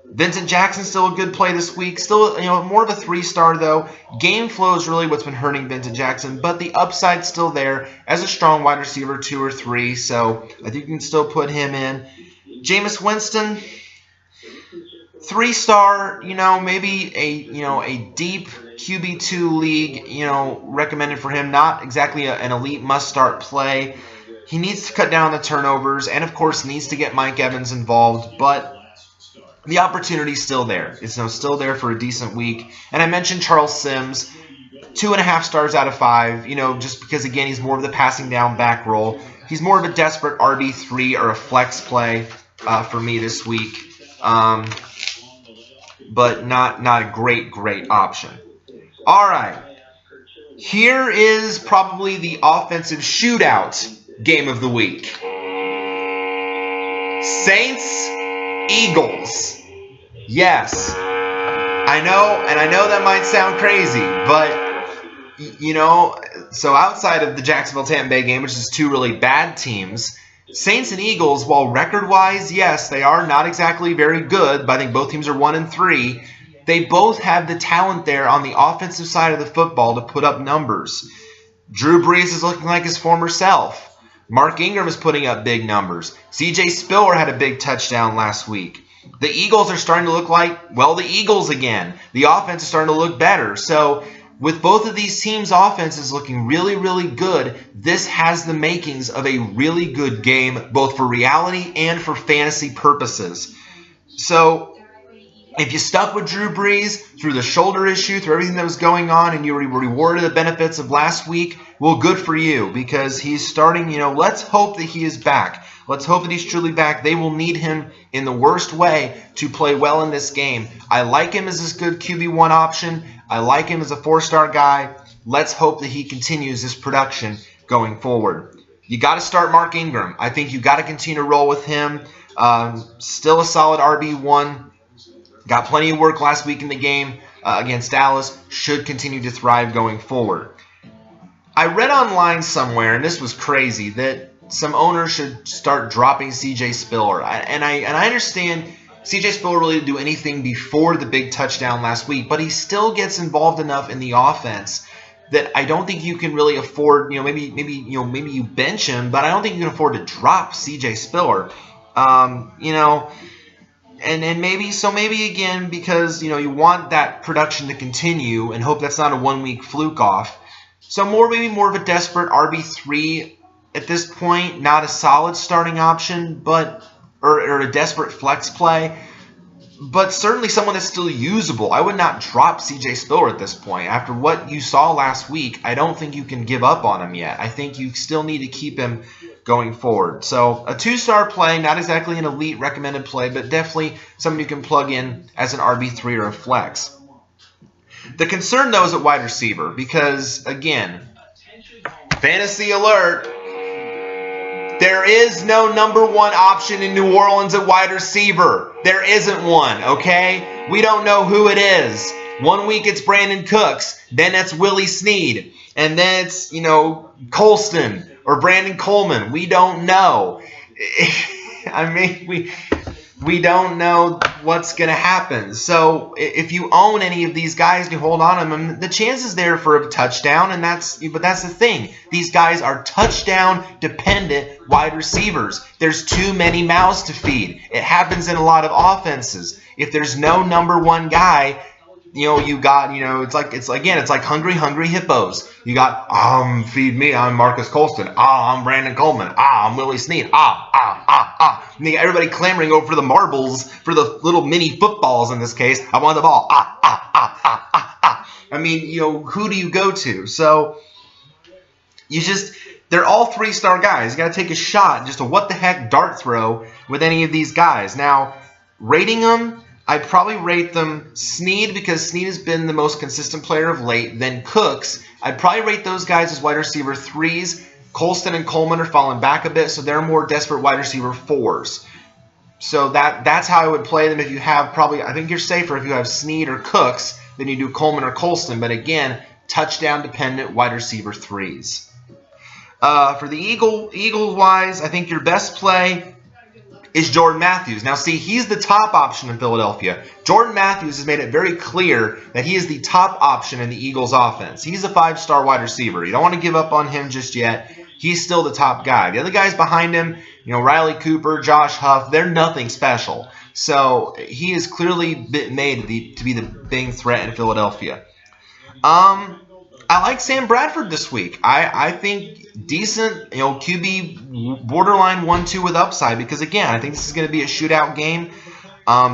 Vincent Jackson still a good play this week. Still, more of a 3-star though. Game flow is really what's been hurting Vincent Jackson, but the upside's still there as a strong wide receiver 2 or 3. So I think you can still put him in. Jameis Winston, 3-star. Maybe a deep QB2 league. Recommended for him. Not exactly an elite must-start play. He needs to cut down the turnovers, and of course needs to get Mike Evans involved, but the opportunity's still there. It's still there for a decent week. And I mentioned Charles Sims, 2.5 stars out of 5, just because, again, he's more of the passing down back role. He's more of a desperate RB3 or a flex play for me this week, but not a great option. All right. Here is probably the offensive shootout game of the week. Saints Eagles. Yes, I know, and I know that might sound crazy, but, so outside of the Jacksonville-Tampa Bay game, which is 2 really bad teams, Saints and Eagles, while record-wise, yes, they are not exactly very good, but I think both teams are 1-3, they both have the talent there on the offensive side of the football to put up numbers. Drew Brees is looking like his former self. Mark Ingram is putting up big numbers. C.J. Spiller had a big touchdown last week. The Eagles are starting to look like, the Eagles again. The offense is starting to look better. So with both of these teams' offenses looking really, really good, this has the makings of a really good game, both for reality and for fantasy purposes. So if you stuck with Drew Brees through the shoulder issue, through everything that was going on, and you were rewarded the benefits of last week, well, good for you, because he's starting, let's hope that he is back. Let's hope that he's truly back. They will need him in the worst way to play well in this game. I like him as this good QB1 option. I like him as a 4-star guy. Let's hope that he continues this production going forward. You got to start Mark Ingram. I think you got to continue to roll with him. Still a solid RB1. Got plenty of work last week in the game against Dallas. Should continue to thrive going forward. I read online somewhere, and this was crazy, that some owners should start dropping C.J. Spiller. And I understand C.J. Spiller really didn't do anything before the big touchdown last week, but he still gets involved enough in the offense that I don't think you can really afford, maybe you bench him, but I don't think you can afford to drop C.J. Spiller. And maybe again, because you want that production to continue and hope that's not a 1-week fluke off. So maybe more of a desperate RB3 at this point, not a solid starting option, but or a desperate flex play. but certainly someone that's still usable. I would not drop C.J. Spiller at this point. After what you saw last week, I don't think you can give up on him yet. I think you still need to keep him going forward. So a 2-star play, not exactly an elite recommended play, but definitely someone you can plug in as an RB3 or a flex. The concern, though, is at wide receiver because, again, fantasy alert, there is no number 1 option in New Orleans at wide receiver. There isn't one, okay? We don't know who it is. One week it's Brandon Cooks, then it's Willie Snead, and then it's, Colston or Brandon Coleman. We don't know. I mean, we don't know what's going to happen. So if you own any of these guys and you hold on to them, the chance is there for a touchdown, but that's the thing. These guys are touchdown-dependent wide receivers. There's too many mouths to feed. It happens in a lot of offenses. If there's no number 1 guy, you got, it's like hungry hippos. You got, feed me, I'm Marcus Colston. I'm Brandon Coleman. I'm Willie Snead. And you got everybody clamoring over the marbles, for the little mini footballs in this case. I want the ball. I mean, who do you go to? So, they're all 3-star guys. You got to take a shot, just a what-the-heck dart throw with any of these guys. Now, rating them, I'd probably rate them Snead because Snead has been the most consistent player of late. Then Cooks. I'd probably rate those guys as wide receiver 3s. Colston and Coleman are falling back a bit, so they're more desperate wide receiver 4s. So that's how I would play them if you have I think you're safer if you have Snead or Cooks than you do Coleman or Colston. But again, touchdown-dependent wide receiver 3s. For the Eagles-wise, I think your best play is Jordan Matthews. Now, see, he's the top option in Philadelphia. Jordan Matthews has made it very clear that he is the top option in the Eagles' offense. He's a 5-star wide receiver. You don't want to give up on him just yet. He's still the top guy. The other guys behind him, Riley Cooper, Josh Huff, they're nothing special. So he is clearly made to be the big threat in Philadelphia. I like Sam Bradford this week. I think decent, QB borderline 1-2 with upside because, again, I think this is going to be a shootout game.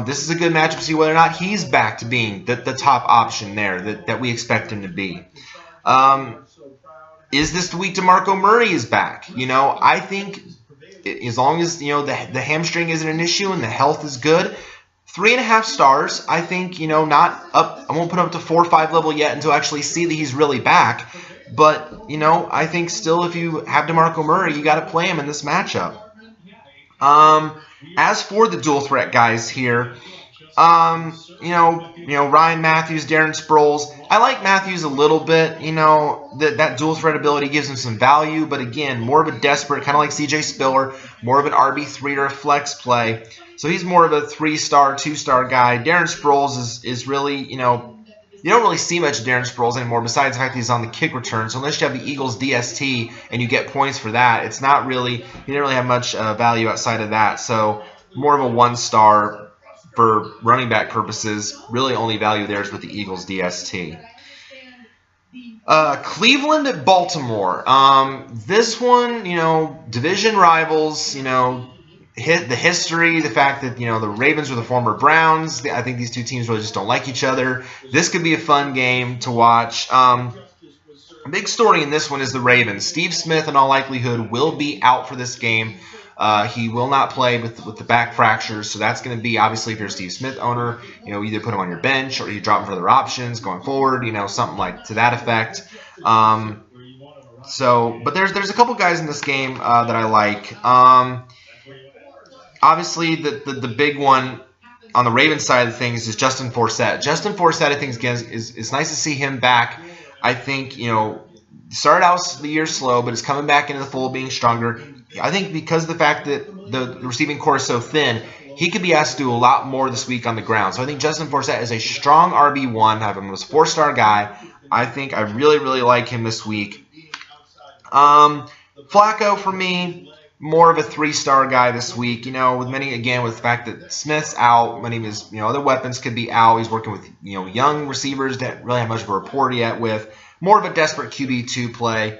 This is a good matchup to see whether or not he's back to being the top option there that we expect him to be. Is this the week DeMarco Murray is back? I think as long as, the hamstring isn't an issue and the health is good, 3.5 stars, I think, not up. I won't put him up to 4 or 5 level yet until I actually see that he's really back. But, I think still if you have DeMarco Murray, you got to play him in this matchup. As for the dual threat guys here, Ryan Matthews, Darren Sproles. I like Matthews a little bit. That dual threat ability gives him some value. But again, more of a desperate, kind of like C.J. Spiller, more of an RB3 or a flex play. So he's more of a 3-star, 2-star guy. Darren Sproles is really, you don't really see much of Darren Sproles anymore besides the fact that he's on the kick return. So unless you have the Eagles DST and you get points for that, it's not really, he didn't really have much value outside of that. So more of a 1-star for running back purposes. Really only value there is with the Eagles DST. Cleveland at Baltimore. This one, division rivals, the history, the fact that, the Ravens were the former Browns. I think these two teams really just don't like each other. This could be a fun game to watch. A big story in this one is the Ravens. Steve Smith, in all likelihood, will be out for this game. He will not play with the back fractures, so that's going to be, obviously, if you're a Steve Smith owner, either put him on your bench or you drop him for other options going forward, something like to that effect. But there's a couple guys in this game that I like. Obviously, the big one on the Ravens side of things is Justin Forsett. Justin Forsett, I think, again, is nice to see him back. I think, started out the year slow, but is coming back into the fold, being stronger. I think because of the fact that the receiving core is so thin, he could be asked to do a lot more this week on the ground. So I think Justin Forsett is a strong RB1. I have him as a 4-star guy. I think I really, really like him this week. Flacco, for me, more of a 3-star guy this week, with the fact that Smith's out, many of his, other weapons could be out. He's working with, young receivers that really have much of a rapport yet with. More of a desperate QB2 play.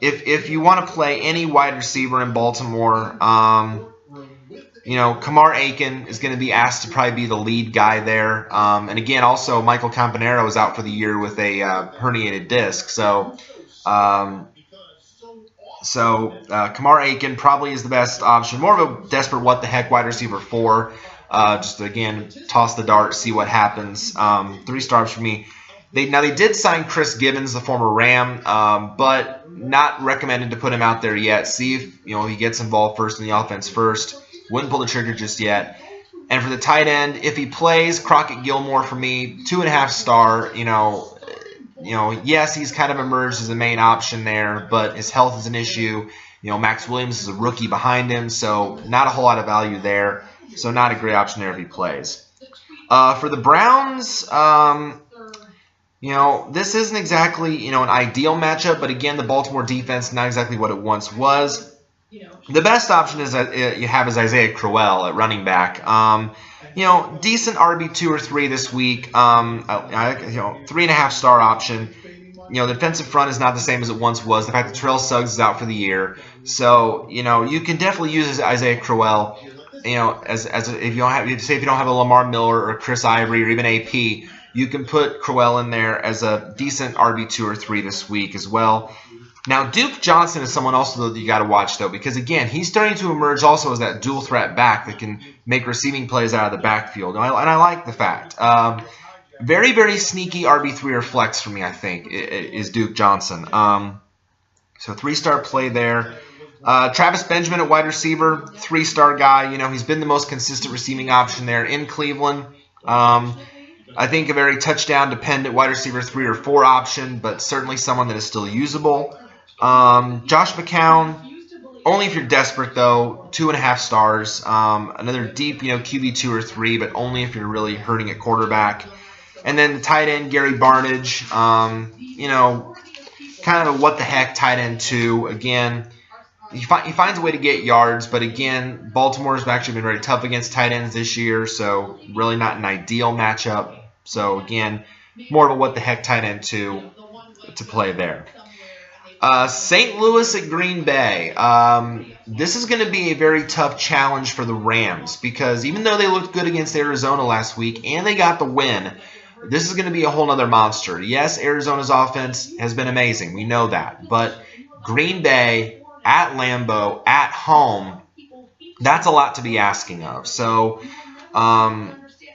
If you want to play any wide receiver in Baltimore, Kamar Aiken is going to be asked to probably be the lead guy there. And again, also Michael Campanaro is out for the year with a herniated disc. So Kamar Aiken probably is the best option. More of a desperate what-the-heck wide receiver 4. Just, again, toss the dart, see what happens. 3 stars for me. They did sign Chris Gibbons, the former Ram, but not recommended to put him out there yet. See if he gets involved first in the offense first. Wouldn't pull the trigger just yet. And for the tight end, if he plays, Crockett Gilmore for me, 2.5 star. Yes, he's kind of emerged as the main option there, but his health is an issue. Max Williams is a rookie behind him, so not a whole lot of value there. So not a great option there if he plays. For the Browns, this isn't exactly, an ideal matchup, but again, the Baltimore defense, not exactly what it once was. The best option is you have is Isaiah Crowell at running back. Decent RB2 or 3 this week. 3.5 star option. The defensive front is not the same as it once was. The fact that Terrell Suggs is out for the year, so you can definitely use Isaiah Crowell. As if you don't have a Lamar Miller or Chris Ivory or even AP, you can put Crowell in there as a decent RB2 or 3 this week as well. Now, Duke Johnson is someone also that you got to watch, though, because, again, he's starting to emerge also as that dual threat back that can make receiving plays out of the backfield. And I like the fact. Very, very sneaky RB3 or flex for me, I think, is Duke Johnson. So 3-star play there. Travis Benjamin at wide receiver, 3-star guy. He's been the most consistent receiving option there in Cleveland. I think a very touchdown-dependent wide receiver 3 or 4 option, but certainly someone that is still usable. Josh McCown, only if you're desperate, though, 2.5 stars. Another deep, QB2 or 3, but only if you're really hurting at quarterback. And then the tight end, Gary Barnidge, kind of a what-the-heck tight end 2. Again, he finds a way to get yards, but again, Baltimore's actually been very tough against tight ends this year, so really not an ideal matchup. So again, more of a what-the-heck tight end 2 to play there. St. Louis at Green Bay. This is going to be a very tough challenge for the Rams because even though they looked good against Arizona last week and they got the win, this is going to be a whole other monster. Yes, Arizona's offense has been amazing. We know that. But Green Bay at Lambeau, at home, that's a lot to be asking of. So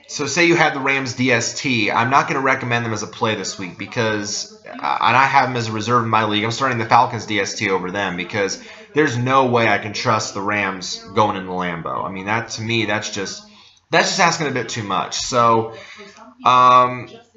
say you have the Rams DST. I'm not going to recommend them as a play this week because and I have them as a reserve in my league. I'm starting the Falcons DST over them because there's no way I can trust the Rams going into Lambeau. I mean, to me, that's just asking a bit too much. So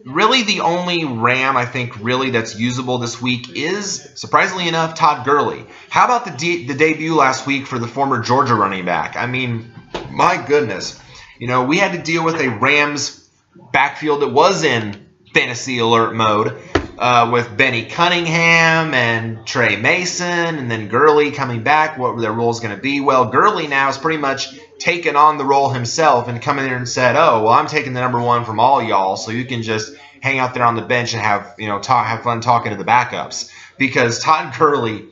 really the only Ram I think really that's usable this week is, surprisingly enough, Todd Gurley. How about the debut last week for the former Georgia running back? I mean, my goodness. We had to deal with a Rams backfield that was in fantasy alert mode with Benny Cunningham and Trey Mason and then Gurley coming back. What were their roles going to be? Well, Gurley now has pretty much taken on the role himself and come in there and said, oh, well, I'm taking the number 1 from all y'all, so you can just hang out there on the bench and have fun talking to the backups. Because Todd Gurley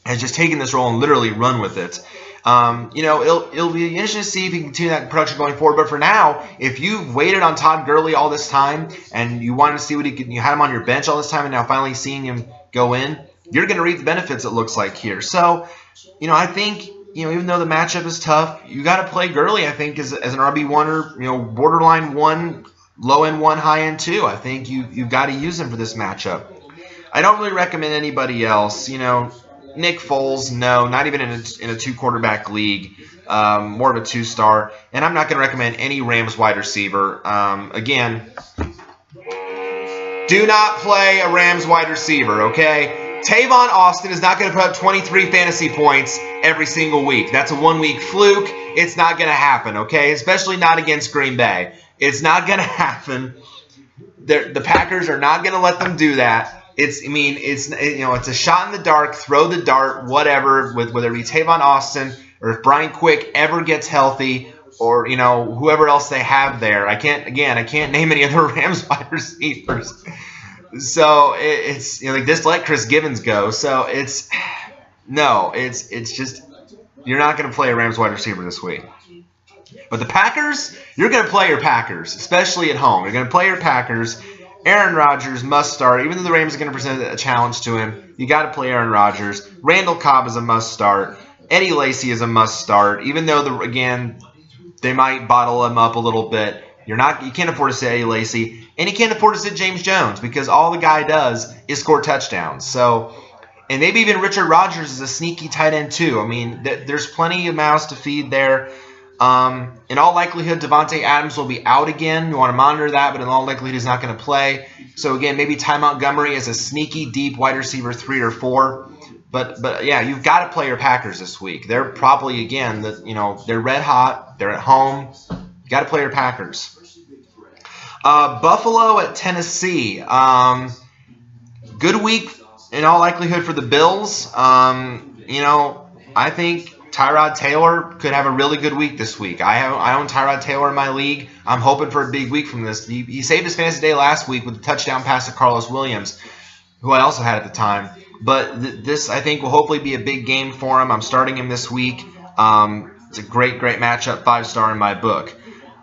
has just taken this role and literally run with it. It'll be interesting to see if he can continue that production going forward. But for now, if you've waited on Todd Gurley all this time and you wanted to see what you had him on your bench all this time and now finally seeing him go in, you're going to reap the benefits, it looks like here. So, I think, even though the matchup is tough, you got to play Gurley, I think, as an RB1 or, borderline 1, low-end 1, high-end 2. I think you've got to use him for this matchup. I don't really recommend anybody else, Nick Foles, no, not even in a 2-quarterback league, more of a 2-star. And I'm not going to recommend any Rams wide receiver. Again, do not play a Rams wide receiver, okay? Tavon Austin is not going to put up 23 fantasy points every single week. That's a 1-week fluke. It's not going to happen, okay? Especially not against Green Bay. It's not going to happen. The Packers are not going to let them do that. It's a shot in the dark, throw the dart, whatever, whether it be Tavon Austin or if Brian Quick ever gets healthy or, whoever else they have there. I can't name any other Rams wide receivers. So just let Chris Gibbons go. So it's just you're not going to play a Rams wide receiver this week. But the Packers, you're going to play your Packers, especially at home. You're going to play your Packers. Aaron Rodgers must start. Even though the Rams are going to present a challenge to him, you got to play Aaron Rodgers. Randall Cobb is a must start. Eddie Lacy is a must start. Even though, again, they might bottle him up a little bit. You can't afford to sit Eddie Lacy. And you can't afford to sit James Jones because all the guy does is score touchdowns. So, and maybe even Richard Rodgers is a sneaky tight end too. I mean, there's plenty of mouths to feed there. In all likelihood, Devontae Adams will be out again. You want to monitor that, but in all likelihood, he's not going to play. So again, maybe Ty Montgomery as a sneaky deep wide receiver 3 or 4. But yeah, you've got to play your Packers this week. They're probably again they're red hot. They're at home. You got to play your Packers. Buffalo at Tennessee. Good week in all likelihood for the Bills. I think Tyrod Taylor could have a really good week this week. I own Tyrod Taylor in my league. I'm hoping for a big week from this. He saved his fantasy day last week with a touchdown pass to Carlos Williams, who I also had at the time. But this, I think, will hopefully be a big game for him. I'm starting him this week. It's a great matchup, 5-star in my book.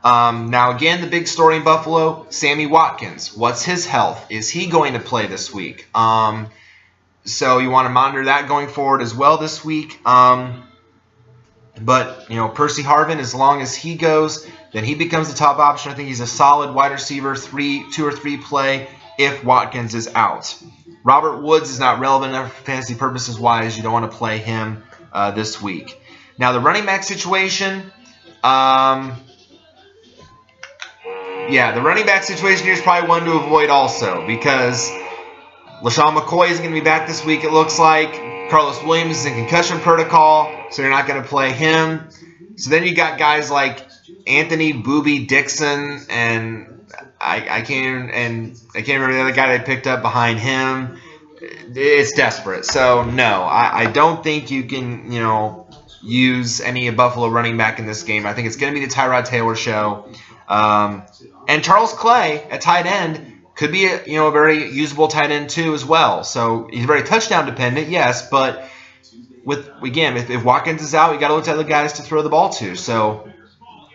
Now, again, the big story in Buffalo, Sammy Watkins. What's his health? Is he going to play this week? So you want to monitor that going forward as well this week. But, Percy Harvin, as long as he goes, then he becomes the top option. I think he's a solid wide receiver, 2 or 3 play if Watkins is out. Robert Woods is not relevant enough for fantasy purposes wise. You don't want to play him this week. Now, the running back situation, the running back situation here is probably one to avoid also because LaShawn McCoy is going to be back this week, it looks like. Carlos Williams is in concussion protocol, so you're not going to play him. So then you got guys like Anthony Booby Dixon, and I can't remember the other guy they picked up behind him. It's desperate. So no, I don't think you can use any Buffalo running back in this game. I think it's going to be the Tyrod Taylor show. And Charles Clay at tight end could be a very usable tight end too as well. So he's very touchdown dependent, yes, but if Watkins is out, you got to look to other guys to throw the ball to. So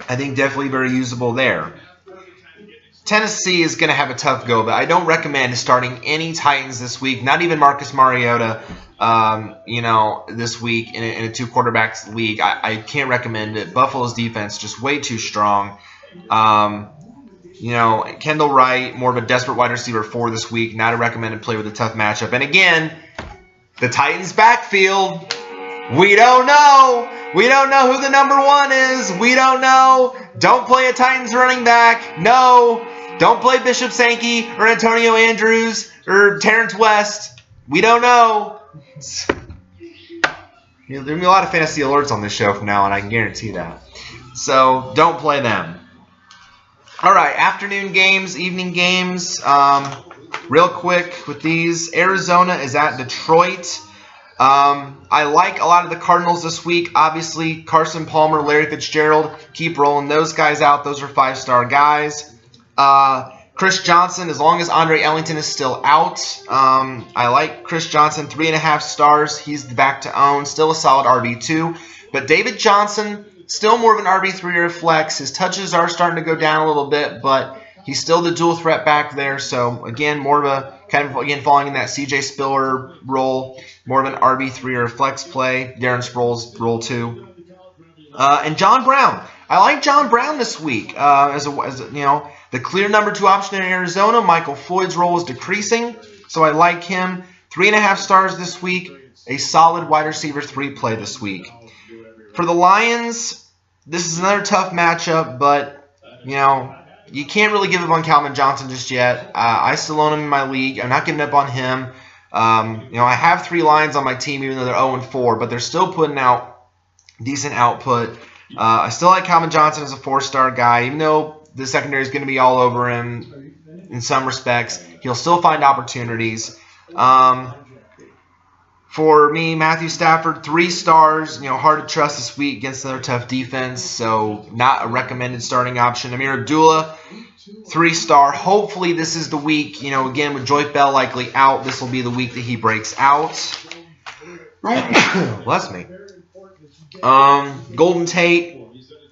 I think definitely very usable there. Tennessee is going to have a tough go, but I don't recommend starting any Titans this week, not even Marcus Mariota, this week in a 2 quarterbacks league. I can't recommend it. Buffalo's defense just way too strong. Kendall Wright, more of a desperate wide receiver 4 this week. Not a recommended play with a tough matchup. And again, the Titans backfield, we don't know. We don't know who the number 1 is. We don't know. Don't play a Titans running back. No. Don't play Bishop Sankey or Antonio Andrews or Terrence West. We don't know. There'll be a lot of fantasy alerts on this show from now on, I can guarantee that. So don't play them. All right, afternoon games, evening games. Real quick with these. Arizona is at Detroit. I like a lot of the Cardinals this week. Obviously, Carson Palmer, Larry Fitzgerald, keep rolling those guys out. Those are 5-star guys. Chris Johnson, as long as Andre Ellington is still out. I like Chris Johnson, 3.5 stars. He's the back to own. Still a solid RB2. But David Johnson, still more of an RB3 or a flex. His touches are starting to go down a little bit, but he's still the dual threat back there. So, again, more of a falling in that CJ Spiller role, more of an RB3 or a flex play. Darren Sproles role too. And John Brown. I like John Brown this week as the clear number 2 option in Arizona. Michael Floyd's role is decreasing, so I like him. 3.5 stars this week. A solid wide receiver 3 play this week. For the Lions, this is another tough matchup, but, you can't really give up on Calvin Johnson just yet. I still own him in my league. I'm not giving up on him. I have 3 Lions on my team, even though they're 0-4, but they're still putting out decent output. I still like Calvin Johnson as a 4-star guy, even though the secondary is going to be all over him in some respects. He'll still find opportunities. For me, Matthew Stafford, 3 stars. Hard to trust this week against another tough defense, so not a recommended starting option. Amir Abdullah, 3-star. Hopefully this is the week, again, with Joy Bell likely out, this will be the week that he breaks out. Bless me. Golden Tate,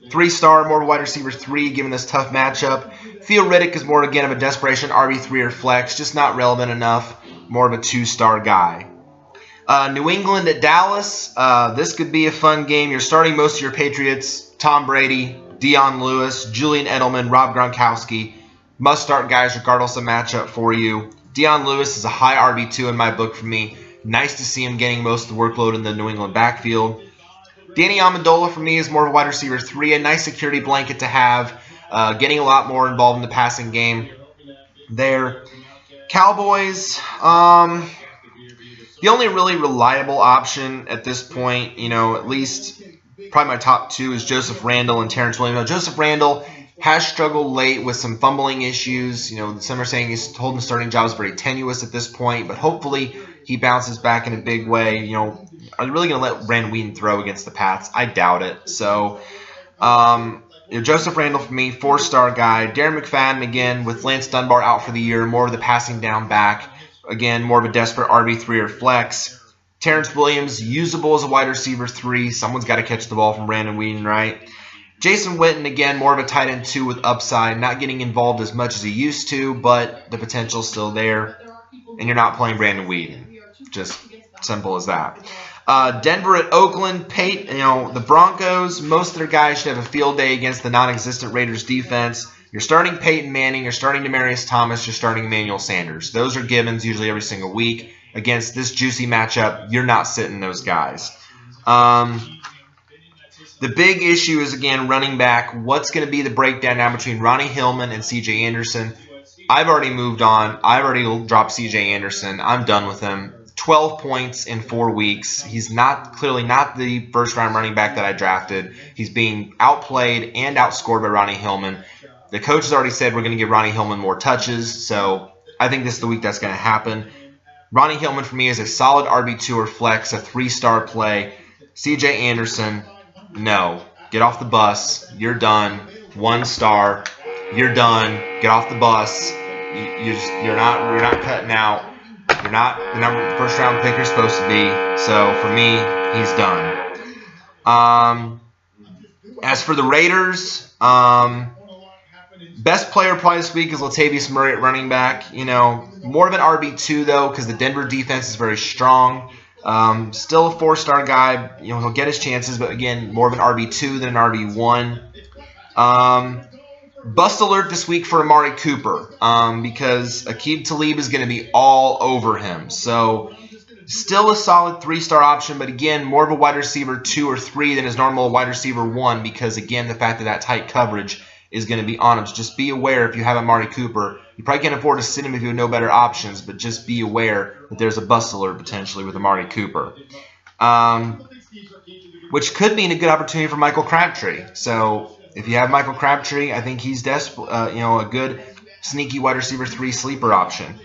3-star, more of a wide receiver 3, given this tough matchup. Theo Riddick is more, again, of a desperation RB3 or flex, just not relevant enough. More of a 2-star guy. New England at Dallas. This could be a fun game. You're starting most of your Patriots. Tom Brady, Deion Lewis, Julian Edelman, Rob Gronkowski. Must-start guys regardless of matchup for you. Deion Lewis is a high RB2 in my book for me. Nice to see him getting most of the workload in the New England backfield. Danny Amendola for me is more of a wide receiver 3. A nice security blanket to have. Getting a lot more involved in the passing game there. Cowboys, the only really reliable option at this point, at least probably my top 2 is Joseph Randle and Terrence Williams. Now, Joseph Randle has struggled late with some fumbling issues. Some are saying his holding starting job is very tenuous at this point, but hopefully he bounces back in a big way. Are you really going to let Brandon Whedon throw against the Pats? I doubt it. So, Joseph Randle for me, 4-star guy. Darren McFadden, again, with Lance Dunbar out for the year, more of the passing down back. Again, more of a desperate RB3 or flex. Terrence Williams, usable as a wide receiver 3. Someone's got to catch the ball from Brandon Whedon, right? Jason Witten, again, more of a tight end 2 with upside. Not getting involved as much as he used to, but the potential's still there. And you're not playing Brandon Whedon. Just simple as that. Denver at Oakland. The Broncos, most of their guys should have a field day against the non-existent Raiders defense. You're starting Peyton Manning. You're starting Demaryius Thomas. You're starting Emmanuel Sanders. Those are givens usually every single week. Against this juicy matchup, you're not sitting those guys. The big issue is, again, running back. What's going to be the breakdown now between Ronnie Hillman and C.J. Anderson? I've already moved on. I've already dropped C.J. Anderson. I'm done with him. 12 points in 4 weeks. He's clearly not the first-round running back that I drafted. He's being outplayed and outscored by Ronnie Hillman. The coach has already said we're going to give Ronnie Hillman more touches, so I think this is the week that's going to happen. Ronnie Hillman for me is a solid RB2 or flex, a 3-star play. C.J. Anderson, no. Get off the bus. You're done. 1 star. You're done. Get off the bus. You're not cutting out. You're not the first round pick you're supposed to be. So for me, he's done. As for the Raiders, best player probably this week is Latavius Murray at running back. More of an RB2 though, because the Denver defense is very strong. Still a 4-star guy. He'll get his chances, but again, more of an RB2 than an RB1. Bust alert this week for Amari Cooper because Aqib Talib is going to be all over him. So still a solid 3-star option, but again, more of a wide receiver 2 or 3 than his normal wide receiver 1 because, again, the fact that tight coverage is going to be on him. So just be aware if you have Amari Cooper. You probably can't afford to sit him if you have no better options, but just be aware that there's a bust alert potentially with Amari Cooper. Which could mean a good opportunity for Michael Crabtree. So if you have Michael Crabtree, I think he's a good sneaky wide receiver 3 sleeper option.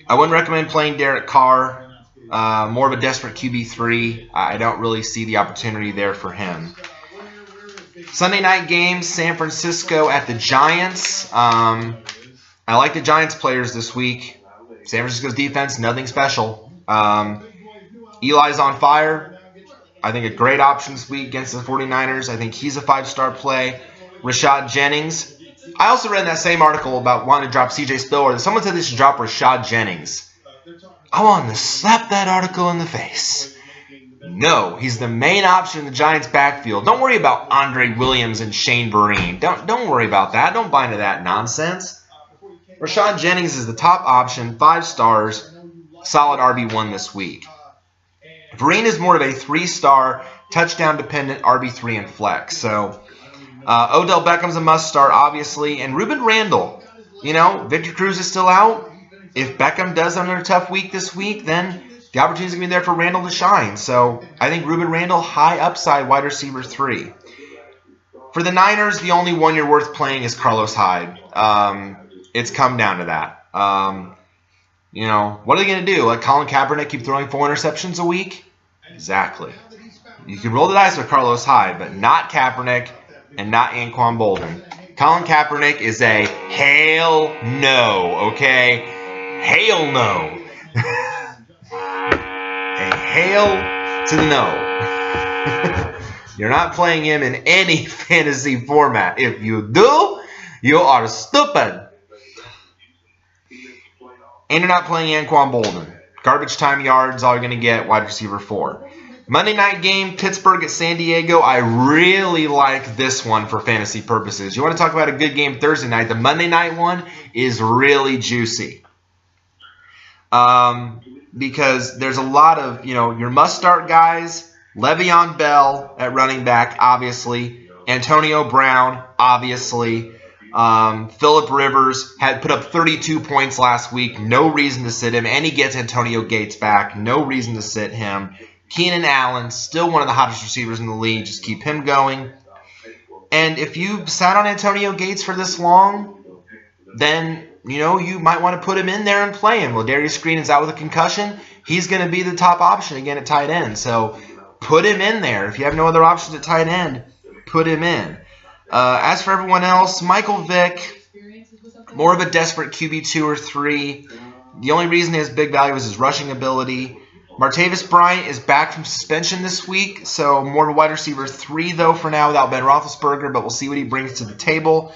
I wouldn't recommend playing Derek Carr. More of a desperate QB3. I don't really see the opportunity there for him. Sunday night game, San Francisco at the Giants. I like the Giants players this week. San Francisco's defense, nothing special. Eli's on fire. I think a great option this week against the 49ers. I think he's a 5-star play. Rashad Jennings. I also read in that same article about wanting to drop C.J. Spiller. Someone said they should drop Rashad Jennings. I wanted to slap that article in the face. No, he's the main option in the Giants' backfield. Don't worry about Andre Williams and Shane Vereen. Don't worry about that. Don't buy into that nonsense. Rashad Jennings is the top option, 5 stars, solid RB1 this week. Vereen is more of a 3-star, touchdown-dependent RB3 and flex. So Odell Beckham's a must-start, obviously. And Rueben Randle. Victor Cruz is still out. If Beckham does have another tough week this week, then the opportunity is going to be there for Randle to shine. So I think Rueben Randle, high upside wide receiver 3. For the Niners, the only one you're worth playing is Carlos Hyde. It's come down to that. What are they going to do? Let Colin Kaepernick keep throwing 4 interceptions a week? Exactly. You can roll the dice with Carlos Hyde, but not Kaepernick and not Anquan Baldwin. Colin Kaepernick is a hail no, okay? Hail no. A hail to the no. You're not playing him in any fantasy format. If you do, you are stupid. And you're not playing Anquan Baldwin. Garbage time yards, all you're going to get, wide receiver 4. Monday night game, Pittsburgh at San Diego. I really like this one for fantasy purposes. You want to talk about a good game Thursday night. The Monday night one is really juicy. Because there's a lot of, your must-start guys. Le'Veon Bell at running back, obviously. Antonio Brown, obviously. Phillip Rivers had put up 32 points last week. No reason to sit him. And he gets Antonio Gates back. No reason to sit him. Keenan Allen, still one of the hottest receivers in the league. Just keep him going. And if you sat on Antonio Gates for this long, then, you might want to put him in there and play him. Ladarius Green is out with a concussion. He's going to be the top option again at tight end. So put him in there. If you have no other options at tight end, put him in. As for everyone else, Michael Vick, more of a desperate QB2 or 3. The only reason he has big value is his rushing ability. Martavis Bryant is back from suspension this week, so more of a wide receiver 3, though, for now without Ben Roethlisberger, but we'll see what he brings to the table.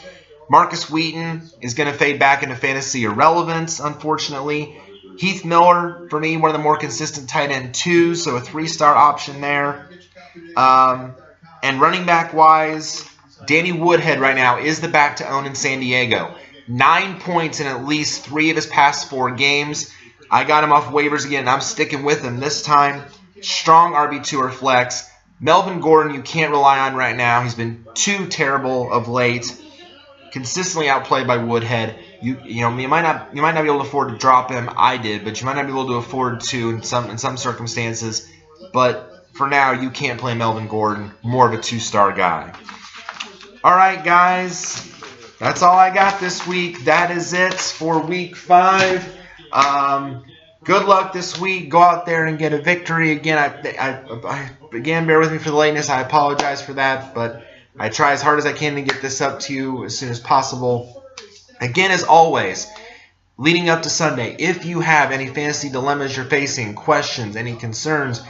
Marcus Wheaton is going to fade back into fantasy irrelevance, unfortunately. Heath Miller, for me, one of the more consistent tight end 2s, so a 3-star option there. And running back-wise, Danny Woodhead right now is the back to own in San Diego. 9 points in at least 3 of his past 4 games. I got him off waivers again, and I'm sticking with him this time. Strong RB2 or flex. Melvin Gordon you can't rely on right now. He's been too terrible of late. Consistently outplayed by Woodhead. You might not be able to afford to drop him. I did, but you might not be able to afford to in some circumstances. But for now, you can't play Melvin Gordon. More of a 2-star guy. All right, guys. That's all I got this week. That is it for week 5. Good luck this week. Go out there and get a victory. Again, again, bear with me for the lateness. I apologize for that, but I try as hard as I can to get this up to you as soon as possible. Again, as always, leading up to Sunday, if you have any fantasy dilemmas you're facing, questions, any concerns,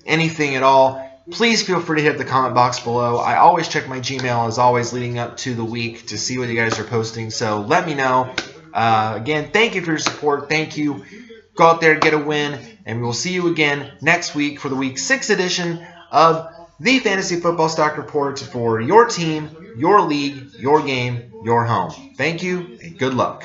anything at all, please feel free to hit the comment box below. I always check my Gmail, as always, leading up to the week to see what you guys are posting. So let me know. Again, thank you for your support. Thank you. Go out there and get a win. And we will see you again next week for the Week 6 edition of the Fantasy Football Stock Report for your team, your league, your game, your home. Thank you, and good luck.